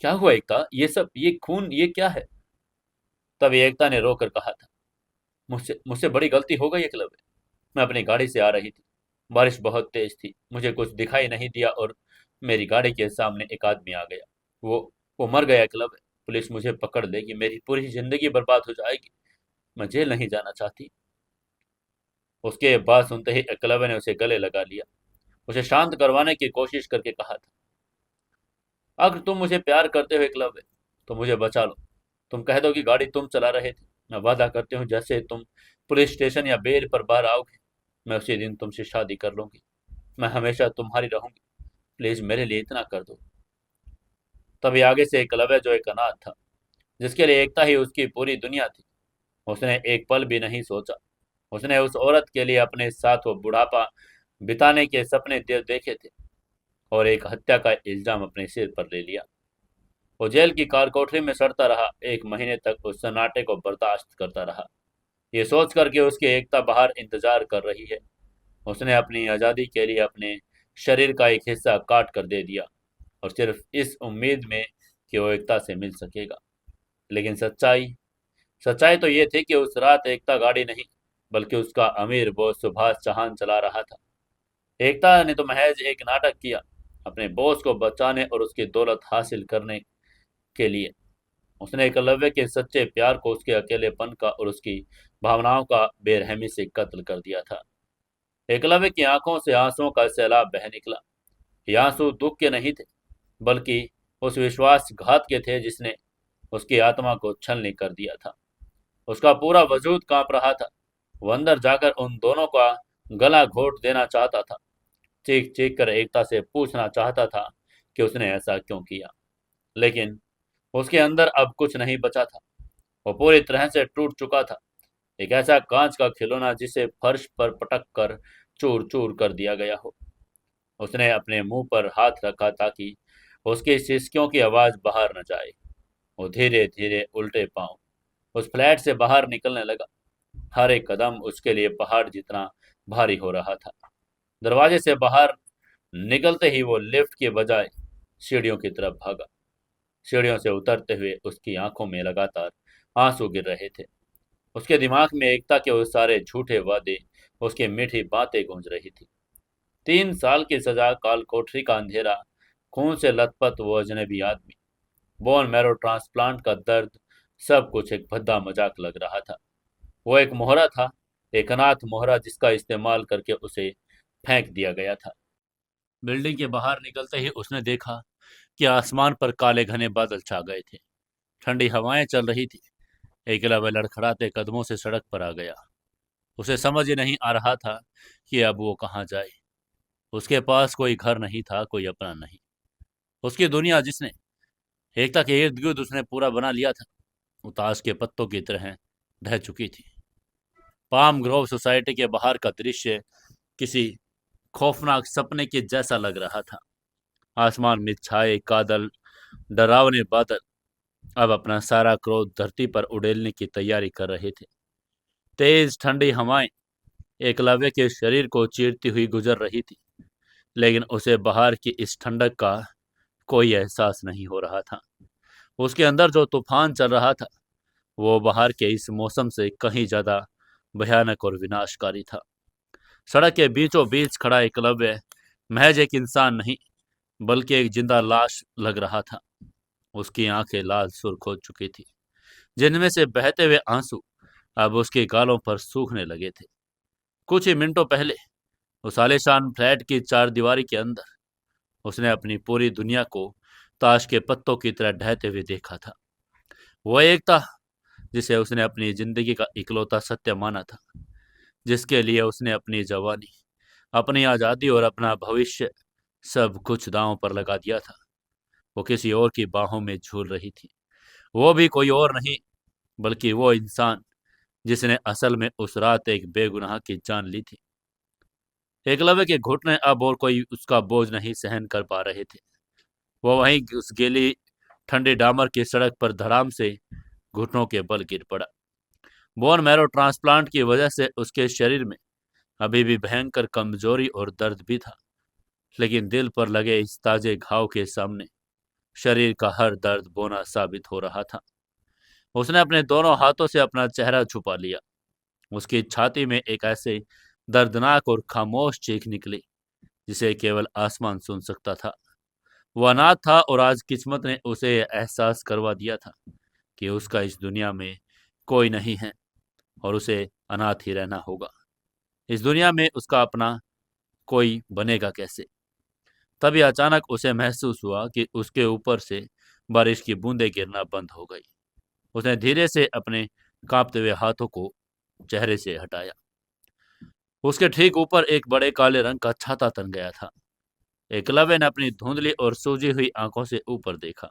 क्या हुआ एकता? ये सब, ये खून, ये क्या है? तभी एकता ने रोकर कहा था, मुझसे मुझसे बड़ी गलती हो गई एकलव्य। मैं अपनी गाड़ी से आ रही थी। बारिश बहुत तेज थी, मुझे कुछ दिखाई नहीं दिया और मेरी गाड़ी के सामने एक आदमी आ गया। वो वो मर गया क्लब। पुलिस मुझे पकड़ लेगी, मेरी पूरी जिंदगी बर्बाद हो जाएगी। मैं जेल नहीं जाना चाहती। उसके बात सुनते ही एकलव्य ने उसे गले लगा लिया। उसे शांत करवाने की कोशिश करके कहा था, अगर तुम मुझे प्यार करते हो एकलव्य, तो मुझे बचा लो। तुम कह दो कि गाड़ी तुम चला रहे थे। मैं वादा करती हूँ, जैसे तुम पुलिस स्टेशन या बेल पर बाहर आओगे, मैं उसी दिन तुमसे शादी कर लूंगी। मैं हमेशा तुम्हारी रहूंगी। प्लीज मेरे लिए इतना कर दो। तभी आगे से एकलव्य, जो एक अनाथ था, जिसके लिए एकता ही उसकी पूरी दुनिया थी, उसने एक पल भी नहीं सोचा। उसने उस औरत के लिए अपने साथ वो बुढ़ापा बिताने के सपने देखे थे, और एक हत्या का इल्जाम अपने सिर पर ले लिया। वो जेल की कार कोठरी में सड़ता रहा, एक महीने तक उस सन्नाटे को बर्दाश्त करता रहा, ये सोच कर कि उसकी एकता बाहर इंतजार कर रही है। उसने अपनी आज़ादी के लिए अपने शरीर का एक हिस्सा काट कर दे दिया, और सिर्फ इस उम्मीद में कि वो एकता से मिल सकेगा। लेकिन सच्चाई सच्चाई तो ये थी कि उस रात एकता गाड़ी नहीं, बल्कि उसका अमीर बॉस सुभाष चौहान चला रहा था। एकता ने तो महज एक नाटक किया, अपने बॉस को बचाने और उसकी दौलत हासिल करने के लिए। उसने एकलव्य के सच्चे प्यार को, उसके अकेलेपन का और उसकी भावनाओं का बेरहमी से कत्ल कर दिया था। एकलव्य की आंखों से आंसुओं का सैलाब बह निकला। ये आंसू दुख के नहीं थे, बल्कि उस विश्वासघात के थे जिसने उसकी आत्मा को छलनी कर दिया था। उसका पूरा वजूद कांप रहा था। वो अंदर जाकर उन दोनों का गला घोट देना चाहता था, चीख चीख कर एकता से पूछना चाहता था कि उसने ऐसा क्यों किया। लेकिन उसके अंदर अब कुछ नहीं बचा था। वो पूरी तरह से टूट चुका था, एक ऐसा कांच का खिलौना जिसे फर्श पर पटक कर चूर चूर कर दिया गया हो। उसने अपने मुंह पर हाथ रखा ताकि उसकी सिसकियों की आवाज बाहर न जाए। वो धीरे धीरे उल्टे पांव उस फ्लैट से बाहर निकलने लगा। हर एक कदम उसके लिए पहाड़ जितना भारी हो रहा था। दरवाजे से बाहर निकलते ही वो लिफ्ट के बजाय सीढ़ियों की तरफ भागा। सीढ़ियों से उतरते हुए उसकी आंखों में लगातार आंसू गिर रहे थे। उसके दिमाग में एकता के वो सारे झूठे वादे, उसकी मीठी बातें गूंज रही थी। 3 साल की सजा, काल कोठरी का अंधेरा, खून से लथपथ वो अजनबी आदमी, बोन मैरो ट्रांसप्लांट का दर्द, सब कुछ एक भद्दा मजाक लग रहा था। वो एक मोहरा था, एक अनाथ मोहरा जिसका इस्तेमाल करके उसे फेंक दिया गया था। बिल्डिंग के बाहर निकलते ही उसने देखा कि आसमान पर काले घने बादल छा गए थे। ठंडी हवाएं चल रही थी। एकलव्य लड़खड़ाते कदमों से सड़क पर आ गया। उसे समझ ही नहीं आ रहा था कि अब वो कहाँ जाए। उसके पास कोई घर नहीं था, कोई अपना नहीं। उसकी दुनिया, जिसने एकता के इर्द गिर्द उसने पूरा बना लिया था, वो ताश के पत्तों की तरह ढह चुकी थी। पाम ग्रोव सोसाइटी के बाहर का दृश्य किसी खौफनाक सपने के जैसा लग रहा था। आसमान में छाए कादल, डरावने बादल, अब अपना सारा क्रोध धरती पर उड़ेलने की तैयारी कर रहे थे। तेज ठंडी हवाएं एकलव्य के शरीर को चीरती हुई गुजर रही थी, लेकिन उसे बाहर की इस ठंडक का कोई एहसास नहीं हो रहा था। उसके अंदर जो तूफान चल रहा था, वो बाहर के इस मौसम से कहीं ज्यादा भयानक और विनाशकारी था। सड़क के बीचों बीच खड़ा एकलव्य महज एक इंसान नहीं, बल्कि एक जिंदा लाश लग रहा था। उसकी आंखें लाल सुर्ख हो चुकी थी, जिनमें से बहते हुए आंसू अब उसके गालों पर सूखने लगे थे। कुछ ही मिनटों पहले उस आलीशान फ्लैट की चार दीवारी के अंदर उसने अपनी पूरी दुनिया को ताश के पत्तों की तरह ढहते हुए देखा था। वो एक था जिसे उसने अपनी जिंदगी का इकलौता सत्य माना था, जिसके लिए उसने अपनी जवानी, अपनी आज़ादी और अपना भविष्य सब कुछ दांव पर लगा दिया था। वो किसी और की बाहों में झूल रही थी। वो भी कोई और नहीं, बल्कि वो इंसान जिसने असल में उस रात एक बेगुनाह की जान ली थी। एकलव्य के घुटने अब और कोई उसका बोझ नहीं सहन कर पा रहे थे। वो वहीं उस गीली ठंडी डामर की सड़क पर धड़ाम से घुटनों के बल गिर पड़ा। बोन मैरो ट्रांसप्लांट की वजह से उसके शरीर में अभी भी भयंकर कमजोरी और दर्द भी था, लेकिन दिल पर लगे इस ताजे घाव के सामने शरीर का हर दर्द बोना साबित हो रहा था। उसने अपने दोनों हाथों से अपना चेहरा छुपा लिया। उसकी छाती में एक ऐसे दर्दनाक और खामोश चीख निकली जिसे केवल आसमान सुन सकता था। वो अनाथ था और आज किस्मत ने उसे यह एहसास करवा दिया था कि उसका इस दुनिया में कोई नहीं है और उसे अनाथ ही रहना होगा। इस दुनिया में उसका अपना कोई बनेगा कैसे? तभी अचानक उसे महसूस हुआ कि उसके ऊपर से बारिश की बूंदें गिरना बंद हो गई। उसने धीरे से अपने कांपते हुए हाथों को चेहरे से हटाया। उसके ठीक ऊपर एक बड़े काले रंग का छाता तन गया था। एकलव्य ने अपनी धुंधली और सूजी हुई आंखों से ऊपर देखा।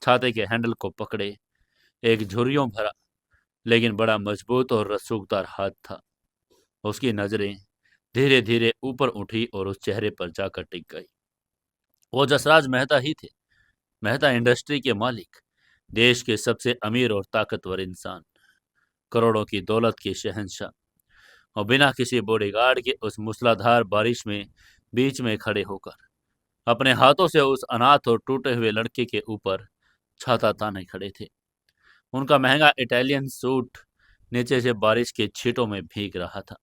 छाते के हैंडल को पकड़े एक झुर्रियों भरा लेकिन बड़ा मजबूत और रसूखदार हाथ था। उसकी नजरें धीरे धीरे ऊपर उठी और उस चेहरे पर जाकर टिक गई। वो जसराज मेहता ही थे। मेहता इंडस्ट्री के मालिक, देश के सबसे अमीर और ताकतवर इंसान, करोड़ों की दौलत के शहंशाह, और बिना किसी बॉडीगार्ड के उस मूसलाधार बारिश में बीच में खड़े होकर अपने हाथों से उस अनाथ और टूटे हुए लड़के के ऊपर छाता ताने खड़े थे। उनका महंगा इटालियन सूट नीचे से बारिश के छींटों में भीग रहा था,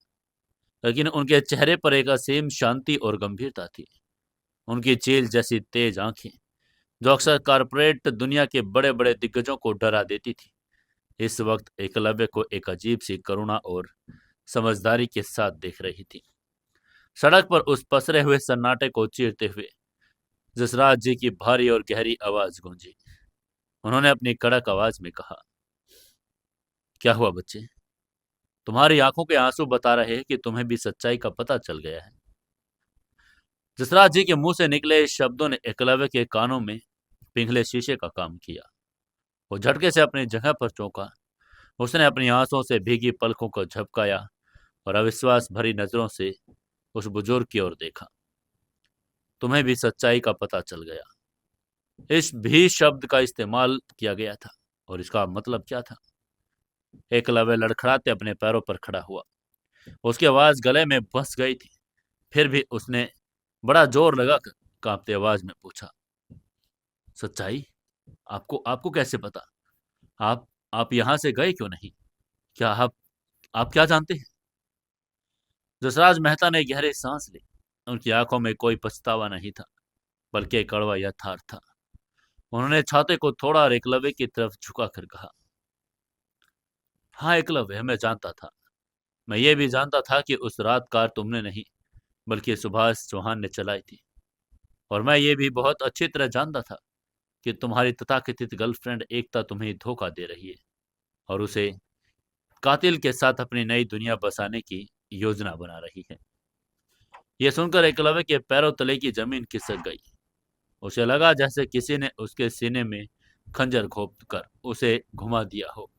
लेकिन उनके चेहरे पर एक असीम शांति और गंभीरता थी। उनकी चील जैसी तेज आंखें, जो अक्सर कारपोरेट दुनिया के बड़े बड़े दिग्गजों को डरा देती थी, इस वक्त एकलव्य को एक अजीब सी करुणा और समझदारी के साथ देख रही थी। सड़क पर उस पसरे हुए सन्नाटे को चीरते हुए जसराज जी की भारी और गहरी आवाज गूंजी। उन्होंने अपनी कड़क आवाज में कहा, क्या हुआ बच्चे? तुम्हारी आंखों के आंसू बता रहे हैं कि तुम्हें भी सच्चाई का पता चल गया है। जसराज जी के मुंह से निकले इस शब्दों ने एकलव्य के कानों में पिघले शीशे का काम किया। वो झटके से अपनी जगह पर चौंका। उसने अपनी आंसुओं से भीगी पलकों को झपकाया और अविश्वास भरी नजरों से उस बुजुर्ग की ओर देखा। तुम्हें भी सच्चाई का पता चल गया। इस भी शब्द का इस्तेमाल किया गया था और इसका मतलब क्या था? एकलव्य लड़खड़ाते अपने पैरों पर खड़ा हुआ। उसकी आवाज गले में फंस गई थी। फिर भी उसने बड़ा जोर लगाकर कांपती आवाज में पूछा, सच्चाई? आपको आपको कैसे पता? आप यहां से गए क्यों नहीं? क्या आप क्या जानते हैं? जसराज मेहता ने गहरी सांस ली। उनकी आंखों में कोई पछतावा नहीं था, बल्कि एक कड़वा यथार्थ था। उन्होंने छाते को थोड़ा और एकलव्य की तरफ झुकाकर कहा, हाँ एकलव्य, मैं जानता था। मैं ये भी जानता था कि उस रात कार तुमने नहीं बल्कि सुभाष चौहान ने चलाई थी। और मैं ये भी बहुत अच्छी तरह जानता था कि तुम्हारी तथाकथित गर्लफ्रेंड एकता तुम्हें धोखा दे रही है और उसे कातिल के साथ अपनी नई दुनिया बसाने की योजना बना रही है। यह सुनकर एकलव्य के पैरों तले की जमीन खिसक गई। उसे लगा जैसे किसी ने उसके सीने में खंजर घोंप कर उसे घुमा दिया हो।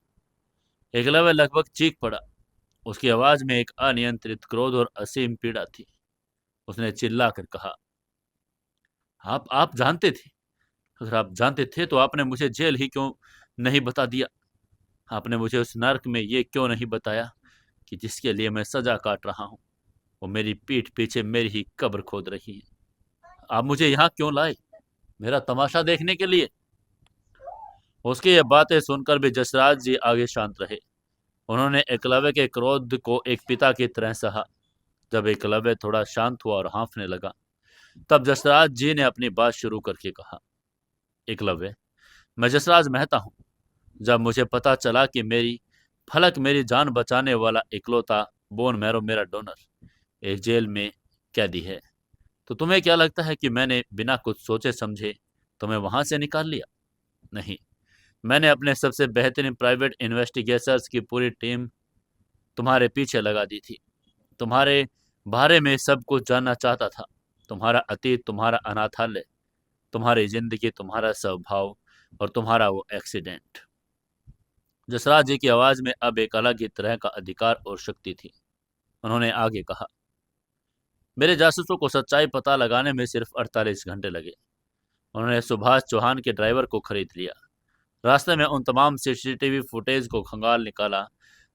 एकलव्य लगभग चीख पड़ा। उसकी आवाज में एक अनियंत्रित क्रोध और असीम पीड़ा थी। उसने चिल्लाकर कहा, आप जानते थे? अगर आप जानते थे तो आपने मुझे जेल ही क्यों नहीं बता दिया? आपने मुझे उस नर्क में ये क्यों नहीं बताया कि जिसके लिए मैं सजा काट रहा हूँ वो मेरी पीठ पीछे मेरी ही कब्र खोद रही है? आप मुझे यहाँ क्यों लाए? मेरा तमाशा देखने के लिए? उसकी ये बातें सुनकर भी जसराज जी आगे शांत रहे। उन्होंने एकलव्य के क्रोध को एक पिता की तरह सहा। जब एकलव्य थोड़ा शांत हुआ और हाँफने लगा, तब जसराज जी ने अपनी बात शुरू करके कहा, एकलव्य, मैं जसराज मेहता हूँ। जब मुझे पता चला कि मेरी जान बचाने वाला इकलौता बोन मैरो मेरा डोनर एक जेल में कैदी है, तो तुम्हें क्या लगता है कि मैंने बिना कुछ सोचे समझे तुम्हें वहां से निकाल लिया? नहीं, मैंने अपने सबसे बेहतरीन प्राइवेट इन्वेस्टिगेटर्स की पूरी टीम तुम्हारे पीछे लगा दी थी। तुम्हारे बारे में सब कुछ जानना चाहता था। तुम्हारा अतीत, तुम्हारा अनाथालय, तुम्हारी जिंदगी, तुम्हारा स्वभाव और तुम्हारा वो एक्सीडेंट। जसराज जी की आवाज में अब एक अलग ही तरह का अधिकार और शक्ति थी। उन्होंने आगे कहा, मेरे जासूसों को सच्चाई पता लगाने में सिर्फ 48 घंटे लगे। उन्होंने सुभाष चौहान के ड्राइवर को खरीद लिया। रास्ते में उन तमाम सीसीटीवी फुटेज को खंगाल निकाला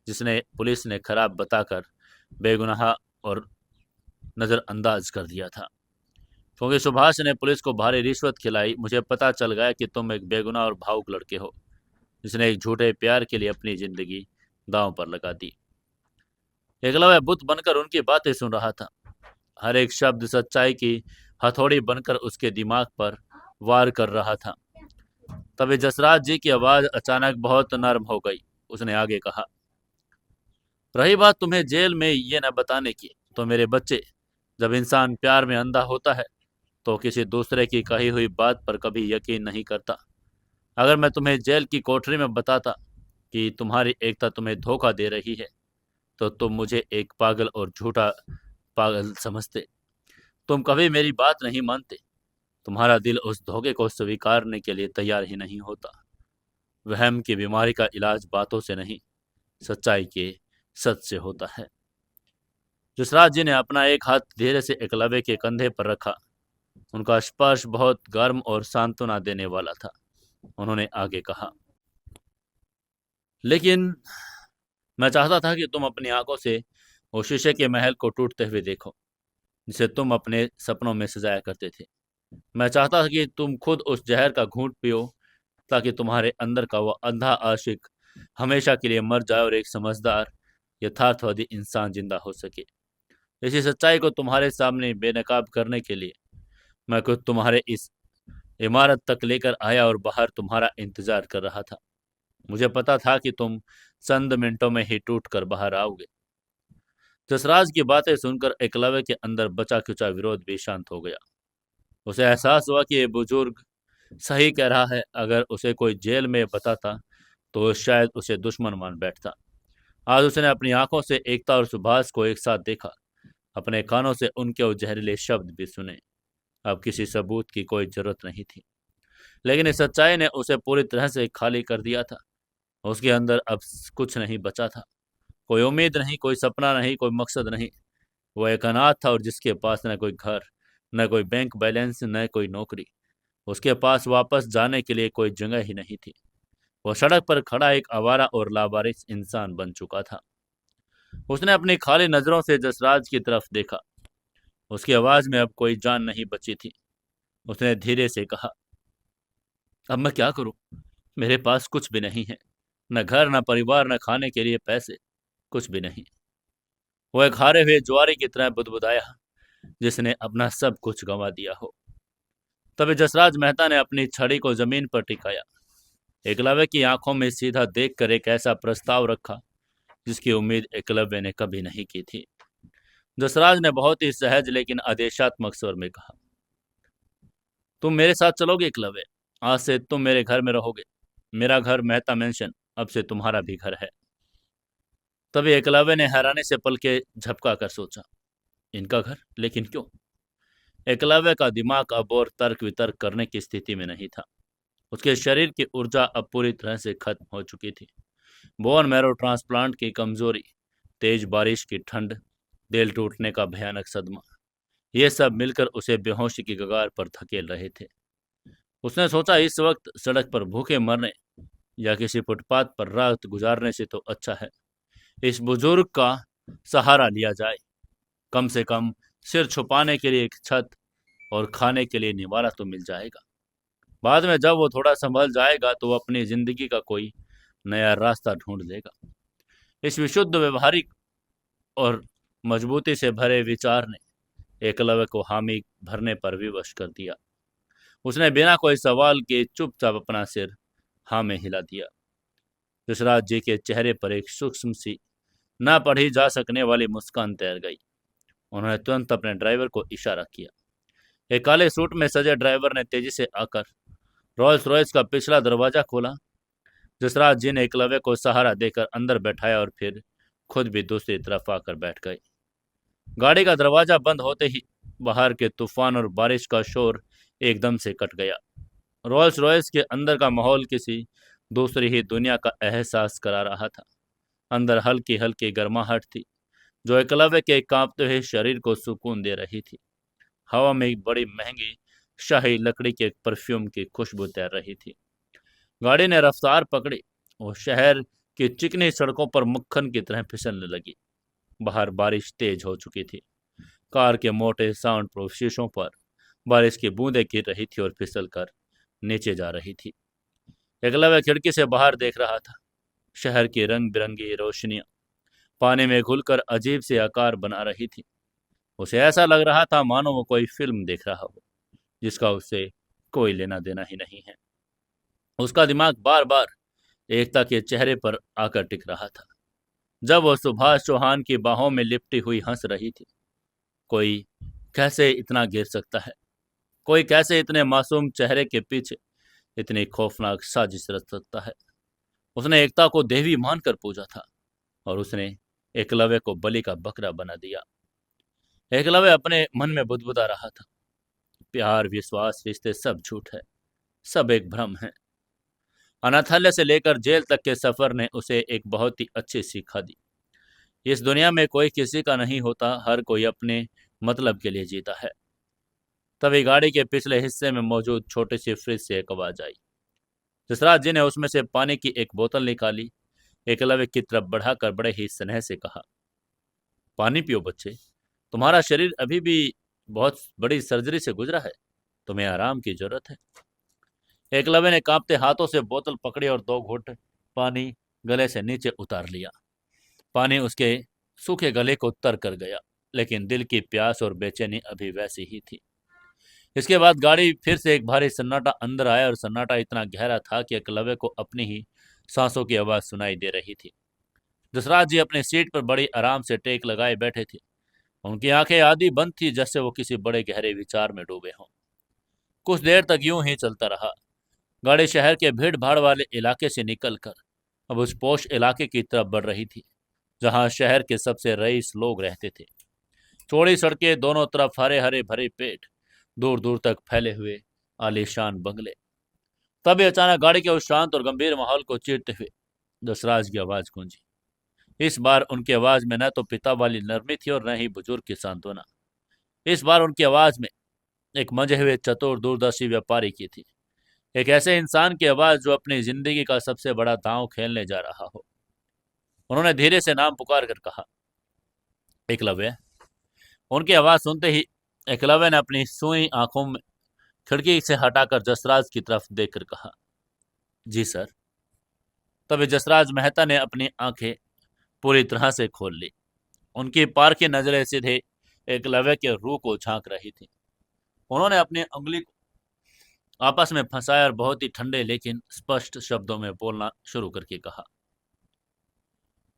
जिसने पुलिस ने खराब बताकर बेगुनाह और नज़रअंदाज कर दिया था। क्योंकि सुभाष ने पुलिस को भारी रिश्वत खिलाई, मुझे पता चल गया कि तुम एक बेगुनाह और भावुक लड़के हो जिसने एक झूठे प्यार के लिए अपनी जिंदगी दांव पर लगा दी। एकलव्य बुत बनकर उनकी बातें सुन रहा था। हर एक शब्द सच्चाई की हथौड़ी बनकर उसके दिमाग पर वार कर रहा था। तभी जसराज जी की आवाज अचानक बहुत नर्म हो गई। उसने आगे कहा, रही बात तुम्हें जेल में ये न बताने की, तो मेरे बच्चे, जब इंसान प्यार में अंधा होता है तो किसी दूसरे की कही हुई बात पर कभी यकीन नहीं करता। अगर मैं तुम्हें जेल की कोठरी में बताता कि तुम्हारी एकता तुम्हें धोखा दे रही है, तो तुम मुझे एक पागल और झूठा पागल समझते। तुम कभी मेरी बात नहीं मानते। तुम्हारा दिल उस धोखे को स्वीकारने के लिए तैयार ही नहीं होता। वहम की बीमारी का इलाज बातों से नहीं, सच्चाई के सच से होता है। जसराज जी ने अपना एक हाथ धीरे से एकलव्य के कंधे पर रखा। उनका स्पर्श बहुत गर्म और सांत्वना देने वाला था। उन्होंने आगे कहा, लेकिन मैं चाहता था कि तुम अपनी आंखों से उस शीशे के महल को टूटते हुए देखो, जिसे तुम अपने सपनों में सजाया करते थे। मैं चाहता था कि तुम खुद उस जहर का घूंट पियो, ताकि तुम्हारे अंदर का वह अंधा आशिक हमेशा के लिए मर जाए और एक समझदार यथार्थवादी इंसान जिंदा हो सके। इसी सच्चाई को तुम्हारे सामने बेनकाब करने के लिए मैं खुद तुम्हारे इस इमारत तक लेकर आया और बाहर तुम्हारा इंतजार कर रहा था। मुझे पता था कि तुम चंद मिनटों में ही टूट कर बाहर आओगे। जसराज की बातें सुनकर एकलव्य के अंदर बचा खुचा विरोध भी शांत हो गया। उसे एहसास हुआ कि ये बुजुर्ग सही कह रहा है। अगर उसे कोई जेल में बताता तो शायद उसे दुश्मन मान बैठता। आज उसने अपनी आंखों से एकता और सुभाष को एक साथ देखा, अपने कानों से उनके वो जहरीले शब्द भी सुने। अब किसी सबूत की कोई जरूरत नहीं थी, लेकिन इस सच्चाई ने उसे पूरी तरह से खाली कर दिया था। उसके अंदर अब कुछ नहीं बचा था। कोई उम्मीद नहीं, कोई सपना नहीं, कोई मकसद नहीं। वो एक अनाथ था और जिसके पास न कोई घर, न कोई बैंक बैलेंस, न कोई नौकरी। उसके पास वापस जाने के लिए कोई जगह ही नहीं थी। वो सड़क पर खड़ा एक आवारा और लावारिस इंसान बन चुका था। उसने अपनी खाली नजरों से जसराज की तरफ देखा। उसकी आवाज में अब कोई जान नहीं बची थी। उसने धीरे से कहा, अब मैं क्या करूं? मेरे पास कुछ भी नहीं है, न घर, न परिवार, न खाने के लिए पैसे, कुछ भी नहीं। वो एक हारे हुए जुआरी की तरह बुदबुदाया, जिसने अपना सब कुछ गंवा दिया हो। तभी जसराज मेहता ने अपनी छड़ी को जमीन पर टिकाया। एकलव्य की आंखों में सीधा देखकर एक ऐसा प्रस्ताव रखा जिसकी उम्मीद एकलव्य ने कभी नहीं की थी। जसराज ने बहुत ही सहज लेकिन आदेशात्मक स्वर में कहा, तुम मेरे साथ चलोगे एकलव्य? आज से तुम मेरे घर में रहोगे। मेरा घर मेहता मेंशन अब से तुम्हारा भी घर है। तभी एकलव्य ने हैरानी से पलके झपका कर सोचा, इनका घर? लेकिन क्यों? एकलव्य का दिमाग अब और तर्क वितर्क करने की स्थिति में नहीं था। उसके शरीर की ऊर्जा अब पूरी तरह से खत्म हो चुकी थी। बोन मैरो ट्रांसप्लांट की कमजोरी, तेज बारिश की ठंड, दिल टूटने का भयानक सदमा, ये सब मिलकर उसे बेहोशी की कगार पर धकेल रहे थे। उसने सोचा, इस वक्त सड़क पर भूखे मरने या किसी फुटपाथ पर रात गुजारने से तो अच्छा है इस बुजुर्ग का सहारा लिया जाए। कम से कम सिर छुपाने के लिए एक छत और खाने के लिए निवाला तो मिल जाएगा। बाद में जब वो थोड़ा संभल जाएगा तो वो अपनी जिंदगी का कोई नया रास्ता ढूंढ लेगा। इस विशुद्ध व्यवहारिक और मजबूती से भरे विचार ने एकलव्य को हामी भरने पर विवश कर दिया। उसने बिना कोई सवाल के चुपचाप अपना सिर हाँ में हिला दिया। यशराज जी के चेहरे पर एक सूक्ष्म सी, ना पढ़ी जा सकने वाली मुस्कान तैर गई। उन्होंने तुरंत अपने ड्राइवर को इशारा किया। एक काले सूट में सजे ड्राइवर ने तेजी से आकर रॉयल्स रॉयल्स का पिछला दरवाजा खोला। जसराज जी ने एकलव्य को सहारा देकर अंदर बैठाया और फिर खुद भी दूसरी तरफ आकर बैठ गए। गाड़ी का दरवाजा बंद होते ही बाहर के तूफान और बारिश का शोर एकदम से कट गया। रॉयल्स रॉयल्स के अंदर का माहौल किसी दूसरी ही दुनिया का एहसास करा रहा था। अंदर हल्की हल्की गर्माहट थी जो एकलव्य के कांपते हुए शरीर को सुकून दे रही थी। हवा में एक बड़ी महंगी शाही लकड़ी के परफ्यूम की खुशबू तैर रही थी। गाड़ी ने रफ्तार पकड़ी और शहर की चिकनी सड़कों पर मक्खन की तरह फिसलने लगी। बाहर बारिश तेज हो चुकी थी। कार के मोटे साउंड प्रूफ शीशों पर बारिश की बूंदें गिर रही थी और फिसल कर नीचे जा रही थी। एकलव्य खिड़की से बाहर देख रहा था। शहर की रंग बिरंगी रोशनियां पानी में घुलकर अजीब से आकार बना रही थी। उसे ऐसा लग रहा था मानो वो कोई फिल्म देख रहा हो जिसका उससे कोई लेना देना ही नहीं है। उसका दिमाग बार बार एकता के चेहरे पर आकर टिक रहा था जब वो सुभाष चौहान की बाहों में लिपटी हुई हंस रही थी। कोई कैसे इतना गिर सकता है? कोई कैसे इतने मासूम चेहरे के पीछे इतनी खौफनाक साजिश रच सकता है? उसने एकता को देवी मानकर पूजा था और उसने एकलव्य को बलि का बकरा बना दिया। एकलव्य अपने मन में बुदबुदा रहा था, प्यार, विश्वास, रिश्ते सब झूठ है, सब एक भ्रम है। अनाथालय से लेकर जेल तक के सफर ने उसे एक बहुत ही अच्छी सीखा दी। इस दुनिया में कोई किसी का नहीं होता, हर कोई अपने मतलब के लिए जीता है। तभी गाड़ी के पिछले हिस्से में मौजूद छोटी सी फ्रिज से एक आवाज आई। जसराज जी ने उसमें से पानी की एक बोतल निकाली, एकलव्य की तरफ बढ़ाकर बड़े ही स्नेह से कहा, पानी पियो बच्चे, तुम्हारा शरीर अभी भी बहुत बड़ी सर्जरी से गुजरा है, तुम्हें आराम की जरूरत है। एकलव्य ने कांपते हाथों से बोतल पकड़ी और 2 घूंट पानी गले से नीचे उतार लिया। पानी उसके सूखे गले को तर कर गया, लेकिन दिल की प्यास और बेचैनी अभी वैसी ही थी। इसके बाद गाड़ी फिर से एक भारी सन्नाटा अंदर आया और सन्नाटा इतना गहरा था कि एकलव्य को अपनी ही सांसों की आवाज सुनाई दे रही थी। जसराज जी अपनी सीट पर बड़ी आराम से टेक लगाए बैठे थे। उनकी आंखें आधी बंद थी, जैसे वो किसी बड़े गहरे विचार में डूबे हों। कुछ देर तक यूं ही चलता रहा। गाड़ी शहर के भीड़ भाड़ वाले इलाके से निकलकर अब उस पोश इलाके की तरफ बढ़ रही थी जहां शहर के सबसे रईस लोग रहते थे। चौड़ी सड़कें, दोनों तरफ हरे हरे भरे पेड़, दूर दूर तक फैले हुए आलीशान बंगले। तभी अचानक गाड़ी के उस शांत और गंभीर माहौल को चीरते हुए दसराज की आवाज गूंजी। इस बार उनकी आवाज में न तो पिता वाली नरमी थी और न ही बुजुर्ग की सांत्वना। इस बार उनकी आवाज में एक मंजे हुए चतुर दूरदर्शी व्यापारी की थी, एक ऐसे इंसान की आवाज जो अपनी जिंदगी का सबसे बड़ा दांव खेलने जा रहा हो। उन्होंने धीरे से नाम पुकार कर कहा, एकलव्य। उनकी आवाज सुनते ही एकलव्य ने अपनी सुई आंखों में खिड़की से हटाकर जसराज की तरफ देखकर कहा, जी सर। तभी जसराज मेहता ने अपनी आंखें पूरी तरह से खोल ली। उनकी पारखी नजरें सीधे एकलव्य के रूह को झांक रही थी। उन्होंने अपनी उंगली को आपस में फंसाया और बहुत ही ठंडे लेकिन स्पष्ट शब्दों में बोलना शुरू करके कहा,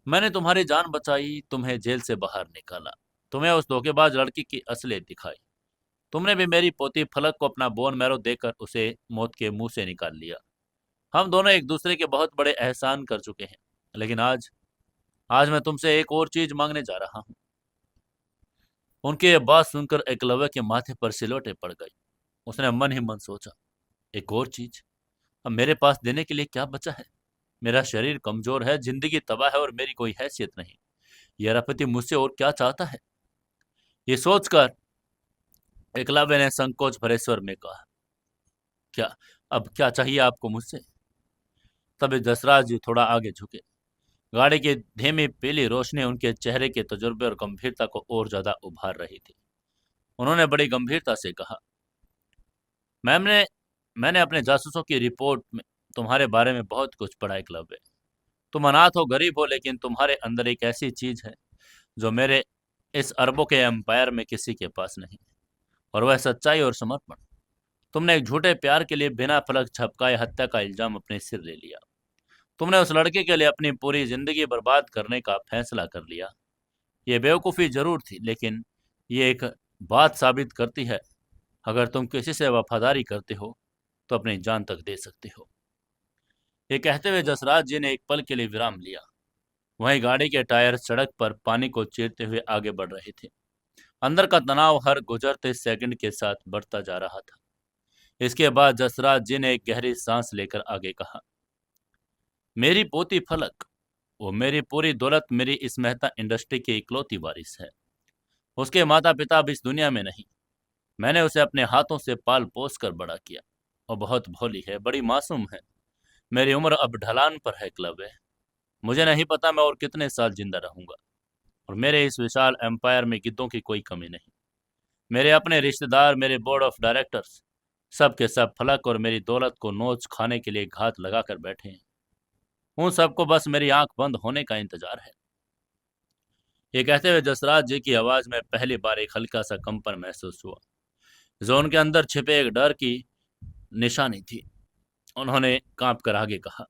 मैंने तुम्हारी जान बचाई, तुम्हें जेल से बाहर निकाला, तुम्हें उस धोखेबाज लड़की की असलियत दिखाई। तुमने भी मेरी पोती फलक को अपना बोन मैरो देकर उसे मौत के मुंह से निकाल लिया। हम दोनों एक दूसरे के बहुत बड़े एहसान कर चुके हैं, लेकिन आज आज मैं तुमसे एक और चीज मांगने जा रहा हूँ। उनकी ये बात सुनकर एकलव्य के माथे पर सिलवटें पड़ गई। उसने मन ही मन सोचा, एक और चीज? अब मेरे पास देने के लिए क्या बचा है? मेरा शरीर कमजोर है, जिंदगी तबाह है और मेरी कोई हैसियत नहीं। यह रपति मुझसे और क्या चाहता है? ये सोचकर एकलव्य ने संकोच भरे स्वर में कहा, क्या अब क्या चाहिए आपको मुझसे? तभी दसराज जी थोड़ा आगे झुके। गाड़ी की धीमी पीली रोशनी उनके चेहरे के तजुर्बे और गंभीरता को और ज्यादा उभार रही थी। उन्होंने बड़ी गंभीरता से कहा, मैंने मैंने अपने जासूसों की रिपोर्ट में तुम्हारे बारे में बहुत कुछ पढ़ा है एकलव्य। तुम अनाथ हो, गरीब हो, लेकिन तुम्हारे अंदर एक ऐसी चीज है जो मेरे इस अरबों के एम्पायर में किसी के पास नहीं, और वह सच्चाई और समर्पण। तुमने एक झूठे प्यार के लिए बिना फलक झपकाए हत्या का इल्जाम अपने सिर ले लिया। तुमने उस लड़के के लिए अपनी पूरी जिंदगी बर्बाद करने का फैसला कर लिया। ये बेवकूफ़ी जरूर थी, लेकिन ये एक बात साबित करती है, अगर तुम किसी से वफादारी करते हो तो अपनी जान तक दे सकते हो। ये कहते हुए जसराज जी ने एक पल के लिए विराम लिया। वहीं गाड़ी के टायर सड़क पर पानी को चीरते हुए आगे बढ़ रहे थे। अंदर का तनाव हर गुजरते सेकंड के साथ बढ़ता जा रहा था। इसके बाद जसराज जी ने एक गहरी सांस लेकर आगे कहा, मेरी पोती फलक, वो मेरी पूरी दौलत, मेरी इस मेहता इंडस्ट्री की इकलौती वारिस है। उसके माता पिता अब इस दुनिया में नहीं। मैंने उसे अपने हाथों से पाल पोस कर बड़ा किया। वो बहुत भोली है, बड़ी मासूम है। मेरी उम्र अब ढलान पर है एकलव्य। मुझे नहीं पता मैं और कितने साल जिंदा रहूंगा, और मेरे इस विशाल एम्पायर में गिद्धों की कोई कमी नहीं। मेरे अपने रिश्तेदार, मेरे बोर्ड ऑफ डायरेक्टर्स, सब के सब फलक और मेरी दौलत को नोच खाने के लिए घात लगाकर बैठे हैं। उन सबको बस मेरी आंख बंद होने का इंतजार है। ये कहते हुए जसराज जी की आवाज में पहली बार एक हल्का सा कंपन महसूस हुआ, जो उनके अंदर छिपे एक डर की निशानी थी। उन्होंने कांप कर आगे कहा,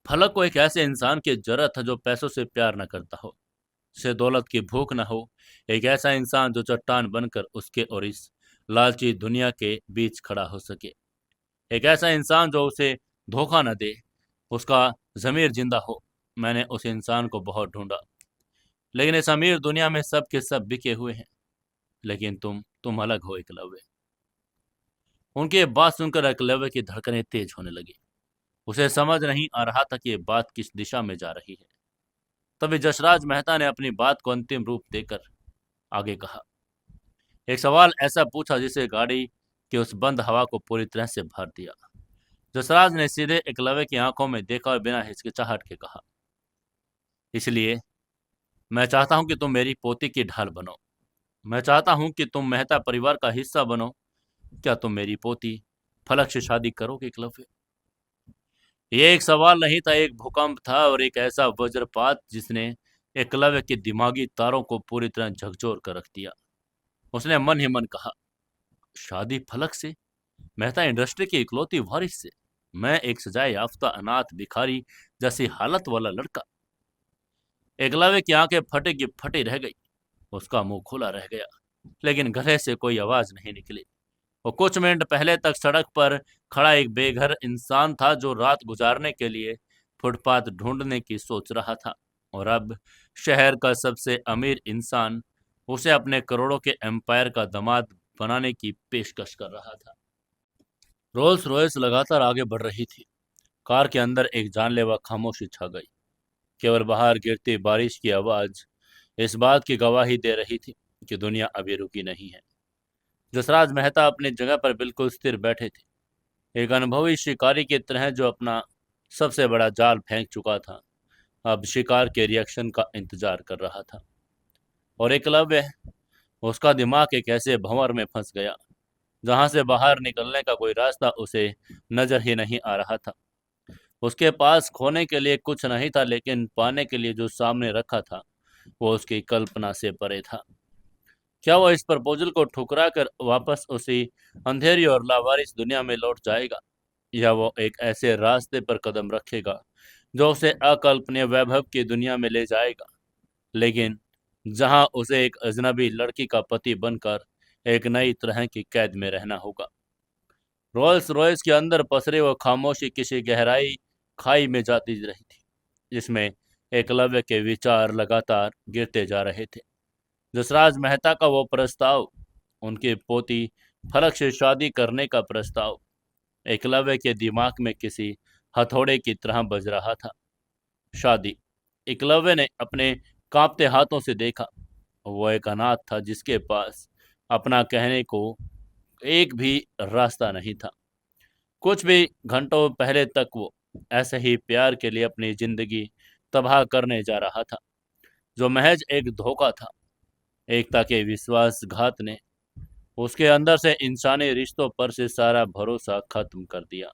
फलक को एक ऐसे इंसान की जरूरत है जो पैसों से प्यार न करता हो, से दौलत की भूख न हो। एक ऐसा इंसान जो चट्टान बनकर उसके और इस लालची दुनिया के बीच खड़ा हो सके। एक ऐसा इंसान जो उसे धोखा न दे, उसका ज़मीर जिंदा हो। मैंने उस इंसान को बहुत ढूंढा, लेकिन इस अमीर दुनिया में सब के सब बिके हुए हैं। लेकिन तुम अलग हो एकलव्य। उनकी ये बात सुनकर एकलव्य की धड़कनें तेज होने लगी। उसे समझ नहीं आ रहा था कि ये बात किस दिशा में जा रही है। तभी जसराज मेहता ने अपनी बात को अंतिम रूप देकर आगे कहा, एक सवाल ऐसा पूछा जिसे गाड़ी की उस बंद हवा को पूरी तरह से भर दिया। जसराज ने सीधे एकलव्य की आंखों में देखा और बिना हिचकिचाहट के कहा, इसलिए मैं चाहता हूं कि तुम मेरी पोती की ढाल बनो। मैं चाहता हूं कि तुम मेहता परिवार का हिस्सा बनो। क्या तुम मेरी पोती फलक से शादी करोगे एकलव्य? ये एक सवाल नहीं था, एक भूकंप था, और एक ऐसा वज्रपात जिसने एकलव्य के दिमागी तारों को पूरी तरह झकझोर कर रख दिया। उसने मन ही मन कहा, शादी फलक से? मेहता इंडस्ट्री की इकलौती वारिस से? मैं एक सजाए याफ्ता अनाथ भिखारी जैसी हालत वाला लड़का? एकलव्य की आंखें फटे की फटी रह गई। उसका मुंह खुला रह गया, लेकिन गले से कोई आवाज नहीं निकली। वो कुछ मिनट पहले तक सड़क पर खड़ा एक बेघर इंसान था, जो रात गुजारने के लिए फुटपाथ ढूंढने की सोच रहा था, और अब शहर का सबसे अमीर इंसान उसे अपने करोड़ों के एम्पायर का दामाद बनाने की पेशकश कर रहा था। रोल्स रॉयस लगातार आगे बढ़ रही थी। कार के अंदर एक जानलेवा खामोशी छा गई। केवल बाहर गिरती बारिश की आवाज इस बात की गवाही दे रही थी कि दुनिया अभी रुकी नहीं है। जसराज मेहता अपनी जगह पर बिल्कुल स्थिर बैठे थे, एक अनुभवी शिकारी की तरह जो अपना सबसे बड़ा जाल फेंक चुका था, अब शिकार के रिएक्शन का इंतजार कर रहा था। और एकलव्य, उसका दिमाग एक ऐसे भंवर में फंस गया जहां से बाहर निकलने का कोई रास्ता उसे नजर ही नहीं आ रहा था। उसके पास खोने के लिए कुछ नहीं था, लेकिन पाने के लिए जो सामने रखा था वो उसकी कल्पना से परे था। क्या वो इस प्रपोजल को ठुकरा कर वापस उसी अंधेरी और लावारिस दुनिया में लौट जाएगा, या वो एक ऐसे रास्ते पर कदम रखेगा जो उसे अकल्पनीय वैभव की दुनिया में ले जाएगा, लेकिन जहां उसे एक अजनबी लड़की का पति बनकर एक नई तरह की कैद में रहना होगा। रोल्स रॉयस के अंदर पसरे वो खामोशी किसी गहराई खाई में जाती रही थी, जिसमें एकलव्य के विचार लगातार गिरते जा रहे थे। जसराज मेहता का वो प्रस्ताव, उनकी पोती फलक से शादी करने का प्रस्ताव, एकलव्य के दिमाग में किसी हथौड़े की तरह बज रहा था। शादी। एकलव्य ने अपने कांपते हाथों से देखा। वो एक अनाथ था जिसके पास अपना कहने को एक भी रास्ता नहीं था। कुछ भी घंटों पहले तक वो ऐसे ही प्यार के लिए अपनी जिंदगी तबाह करने जा रहा था, जो महज एक धोखा था। एकता के विश्वासघात ने उसके अंदर से इंसानी रिश्तों पर से सारा भरोसा खत्म कर दिया।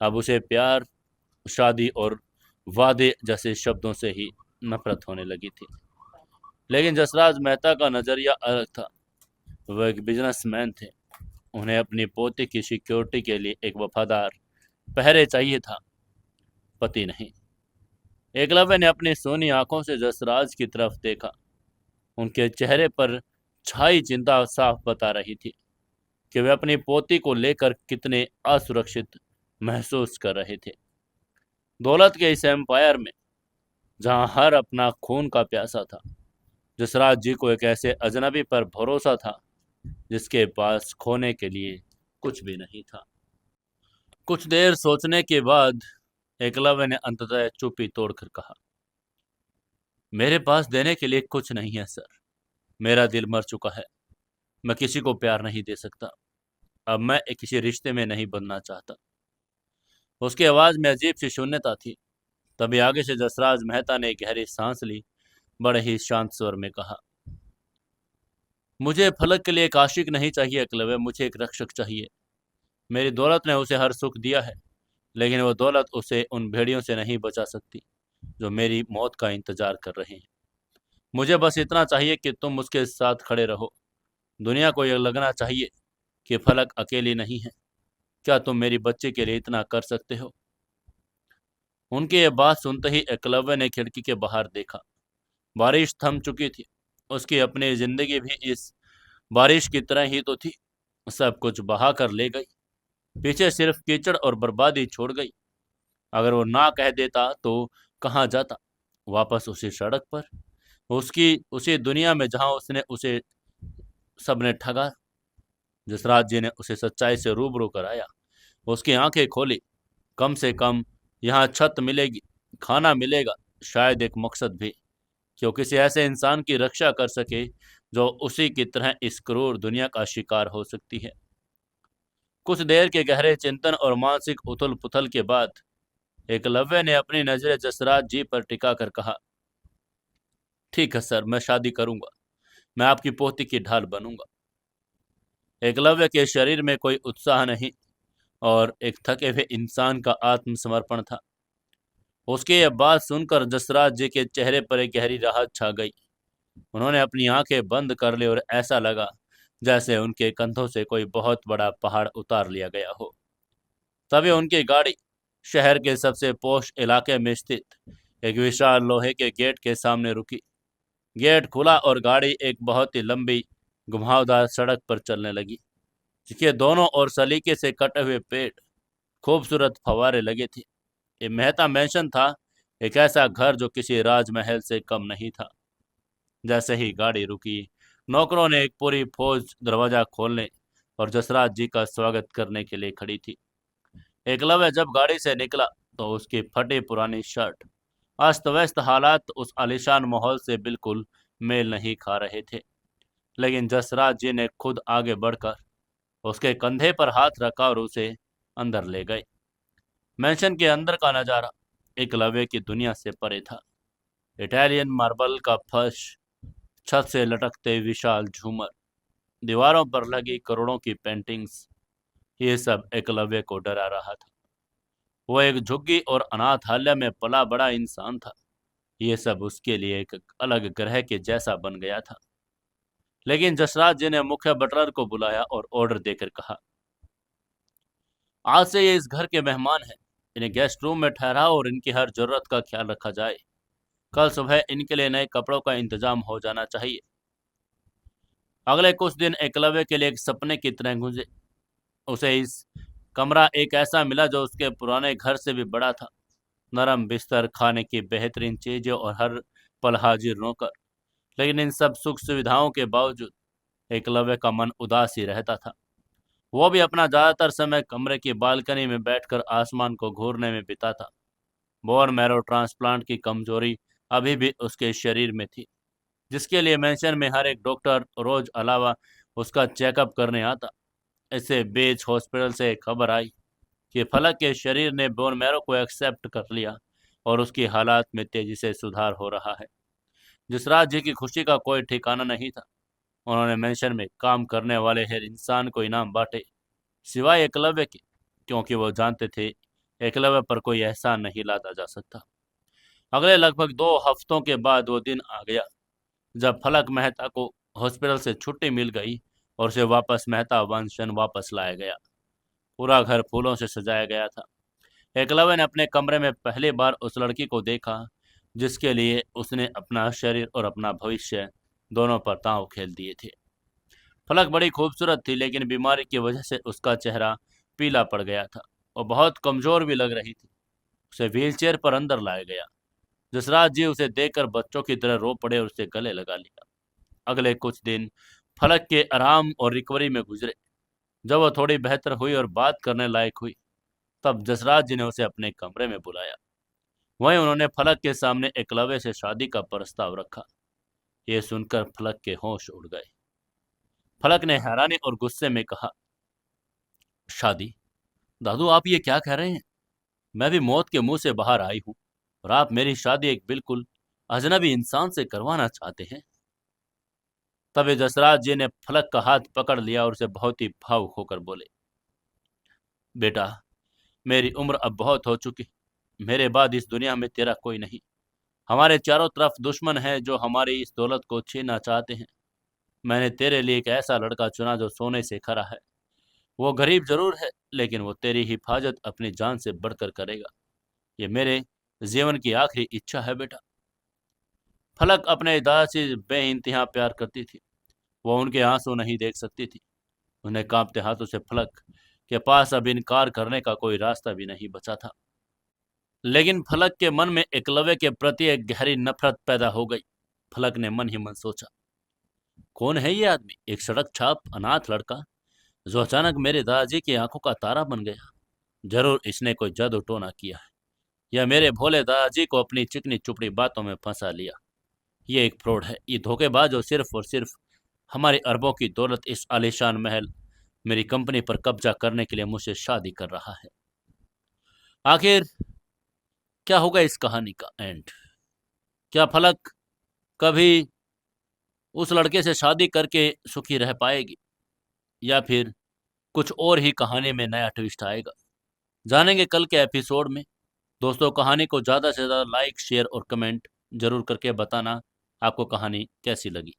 अब उसे प्यार, शादी और वादे जैसे शब्दों से ही नफरत होने लगी थी। लेकिन जसराज मेहता का नजरिया अलग था। वह एक बिजनेसमैन थे। उन्हें अपनी पोती की सिक्योरिटी के लिए एक वफादार पहरे चाहिए था, पति नहीं। एकलव्य ने अपनी सोनी आंखों से जसराज की तरफ देखा। उनके चेहरे पर छाई चिंता साफ बता रही थी कि वे अपनी पोती को लेकर कितने असुरक्षित महसूस कर रहे थे। दौलत के इस एम्पायर में, जहां हर अपना खून का प्यासा था, जसराज जी को एक ऐसे अजनबी पर भरोसा था जिसके पास खोने के लिए कुछ भी नहीं था। कुछ देर सोचने के बाद एकलव्य ने अंततः चुप्पी तोड़कर कहा, मेरे पास देने के लिए कुछ नहीं है सर। मेरा दिल मर चुका है। मैं किसी को प्यार नहीं दे सकता। अब मैं किसी रिश्ते में नहीं बनना चाहता। उसकी आवाज में अजीब सी शून्यता थी। तभी आगे से जसराज मेहता ने एक गहरी सांस ली। बड़े ही शांत स्वर में कहा, मुझे फलक के लिए एक आशिक नहीं चाहिए एकलव्य, मुझे एक रक्षक चाहिए। मेरी दौलत ने उसे हर सुख दिया है, लेकिन वो दौलत उसे उन भेड़ियों से नहीं बचा सकती जो मेरी मौत का इंतजार कर रहे हैं। मुझे बस इतना चाहिए कि तुम उसके साथ खड़े रहो। दुनिया को यह लगना चाहिए कि फलक अकेली नहीं है। क्या तुम मेरी बच्ची के लिए इतना कर सकते हो? उनकी ये बात सुनते ही एकलव्य ने खिड़की के बाहर देखा। बारिश थम चुकी थी। उसकी अपनी जिंदगी भी इस बारिश की तरह ही तो थी। सब कुछ बहा कर ले गई। पीछे सिर्फ कीचड़ और बर्बादी छोड़ गई। अगर वो ना कह देता तो कहाँ जाता? वापस उसी सड़क पर, उसकी उसी दुनिया में जहां उसने उसे सबने ठगा। जसराज जी ने उसे सच्चाई से रूबरू कराया। उसकी आंखें खोली। कम से कम यहाँ छत मिलेगी, खाना मिलेगा, शायद एक मकसद भी। क्यों किसी ऐसे इंसान की रक्षा कर सके जो उसी की तरह इस क्रूर दुनिया का शिकार हो सकती है। कुछ देर के गहरे चिंतन और मानसिक उथल पुथल के बाद एकलव्य ने अपनी नजरें जसराज जी पर टिका कर कहा, ठीक है सर, मैं शादी करूंगा। मैं आपकी पोती की ढाल बनूंगा। एकलव्य के शरीर में कोई उत्साह नहीं और एक थके हुए इंसान का आत्मसमर्पण था। उसकी यह बात सुनकर जसराज जी के चेहरे पर एक गहरी राहत छा गई। उन्होंने अपनी आंखें बंद कर ली और ऐसा लगा जैसे उनके कंधों से कोई बहुत बड़ा पहाड़ उतार लिया गया हो। तभी उनकी गाड़ी शहर के सबसे पोश इलाके में स्थित एक विशाल लोहे के गेट के सामने रुकी। गेट खुला और गाड़ी एक बहुत ही लंबी घुमावदार सड़क पर चलने लगी, जिसके दोनों ओर सलीके से कटे हुए पेड़, खूबसूरत फव्वारे लगे थे। ये मेहता मैंशन था, एक ऐसा घर जो किसी राजमहल से कम नहीं था। जैसे ही गाड़ी रुकी, नौकरों ने एक पूरी फौज दरवाजा खोलने और जसराज जी का स्वागत करने के लिए खड़ी थी। एकलव्य जब गाड़ी से निकला तो उसकी फटी पुरानी शर्ट, अस्त व्यस्त हालात उस आलीशान माहौल से बिल्कुल मेल नहीं खा रहे थे। लेकिन जसराज जी ने खुद आगे बढ़कर उसके कंधे पर हाथ रखा और उसे अंदर ले गए। मैंशन के अंदर का नजारा एकलव्य की दुनिया से परे था। इटालियन मार्बल का फर्श, छत से लटकते विशाल झूमर, दीवारों पर लगी करोड़ों की पेंटिंग्स, ये सब एकलव्य को डरा रहा था। वो एक झुग्गी और अनाथालय में पला बड़ा इंसान था। ये सब उसके लिए एक अलग ग्रह के जैसा बन गया था। लेकिन जसराज जी ने मुख्य बटलर को बुलाया और ऑर्डर देकर कहा, आज से ये इस घर के मेहमान हैं। इन्हें गेस्ट रूम में ठहराओ और इनकी हर जरूरत का ख्याल रखा जाए। कल सुबह इनके लिए नए कपड़ों का इंतजाम हो जाना चाहिए। अगले कुछ दिन एकलव्य के लिए एक सपने की तरह गुजरे। उसे इस कमरा एक ऐसा मिला जो उसके पुराने घर से भी बड़ा था। नरम बिस्तर, खाने की बेहतरीन चीजें और हर पल हाजिर नौकर। लेकिन इन सब सुख सुविधाओं के बावजूद एकलव्य का मन उदास ही रहता था। वो भी अपना ज्यादातर समय कमरे की बालकनी में बैठकर आसमान को घूरने में बिताता। बोन मैरो ट्रांसप्लांट की कमजोरी अभी भी उसके शरीर में थी, जिसके लिए मेंशन में हर एक डॉक्टर रोज अलावा उसका चेकअप करने आता। इससे बेच हॉस्पिटल से खबर आई कि फलक के शरीर ने बोन मैरो को एक्सेप्ट कर लिया और उसकी हालात में तेजी से सुधार हो रहा है। जसराज जी की खुशी का कोई ठिकाना नहीं था। उन्होंने मेंशन में काम करने वाले हर इंसान को इनाम बांटे, सिवाय एकलव्य के, क्योंकि वो जानते थे एकलव्य पर कोई एहसान नहीं लादा जा सकता। अगले लगभग 2 हफ्तों के बाद वो दिन आ गया जब फलक मेहता को हॉस्पिटल से छुट्टी मिल गई और उसे वापस मेहता वंशन वापस लाया गया। पूरा घर फूलों से सजाया गया था। एकलव्य ने अपने कमरे में पहली बार उस लड़की को देखा जिसके लिए उसने अपना शरीर और अपना भविष्य दोनों पर दांव खेल दिए थे। फलक बड़ी खूबसूरत थी, लेकिन बीमारी की वजह से उसका चेहरा पीला पड़ गया था और बहुत कमजोर भी लग रही थी। उसे व्हीलचेयर पर अंदर लाया गया। जसराज जी उसे देखकर बच्चों की तरह रो पड़े और उसे गले लगा लिया। अगले कुछ दिन फलक के आराम और रिकवरी में गुजरे। जब वह थोड़ी बेहतर हुई और बात करने लायक हुई, तब जसराज जी ने उसे अपने कमरे में बुलाया। वहीं उन्होंने फलक के सामने एकलव्य से शादी का प्रस्ताव रखा। ये सुनकर फलक के होश उड़ गए। फलक ने हैरानी और गुस्से में कहा, शादी? दादू, आप ये क्या कह रहे हैं? मैं भी मौत के मुंह से बाहर आई हूँ और आप मेरी शादी एक बिल्कुल अजनबी इंसान से करवाना चाहते हैं। तभी जसराज जी ने फलक का हाथ पकड़ लिया और उसे बहुत ही भावुक होकर बोले, बेटा, मेरी उम्र अब बहुत हो चुकी। मेरे बाद इस दुनिया में तेरा कोई नहीं। हमारे चारों तरफ दुश्मन है जो हमारी इस दौलत को छीनना चाहते हैं। मैंने तेरे लिए एक ऐसा लड़का चुना जो सोने से खरा है। वो गरीब जरूर है, लेकिन वो तेरी हिफाजत अपनी जान से बढ़कर करेगा। ये मेरे जीवन की आखिरी इच्छा है बेटा। फलक अपने दादा से बेइंतहा प्यार करती थी। वो उनके आंसू नहीं देख सकती थी। उन्हें कांपते हाथों से फलक के पास अब इनकार करने का कोई रास्ता भी नहीं बचा था। लेकिन फलक के मन में एकलव्य के प्रति एक गहरी नफरत पैदा हो गई। फलक ने मन ही मन सोचा, कौन है ये आदमी? एक सड़क छाप अनाथ लड़का जो अचानक मेरे दादाजी की आंखों का तारा बन गया। जरूर इसने कोई जादू टोना किया है, या मेरे भोले दादाजी को अपनी चिकनी चुपड़ी बातों में फंसा लिया। ये एक फ्रॉड है, ये धोखेबाज जो सिर्फ और सिर्फ हमारी अरबों की दौलत, इस आलीशान महल, मेरी कंपनी पर कब्जा करने के लिए मुझसे शादी कर रहा है। आखिर क्या होगा इस कहानी का एंड? क्या फलक कभी उस लड़के से शादी करके सुखी रह पाएगी, या फिर कुछ और ही कहानी में नया ट्विस्ट आएगा? जानेंगे कल के एपिसोड में। दोस्तों, कहानी को ज़्यादा से ज़्यादा लाइक, शेयर और कमेंट जरूर करके बताना आपको कहानी कैसी लगी।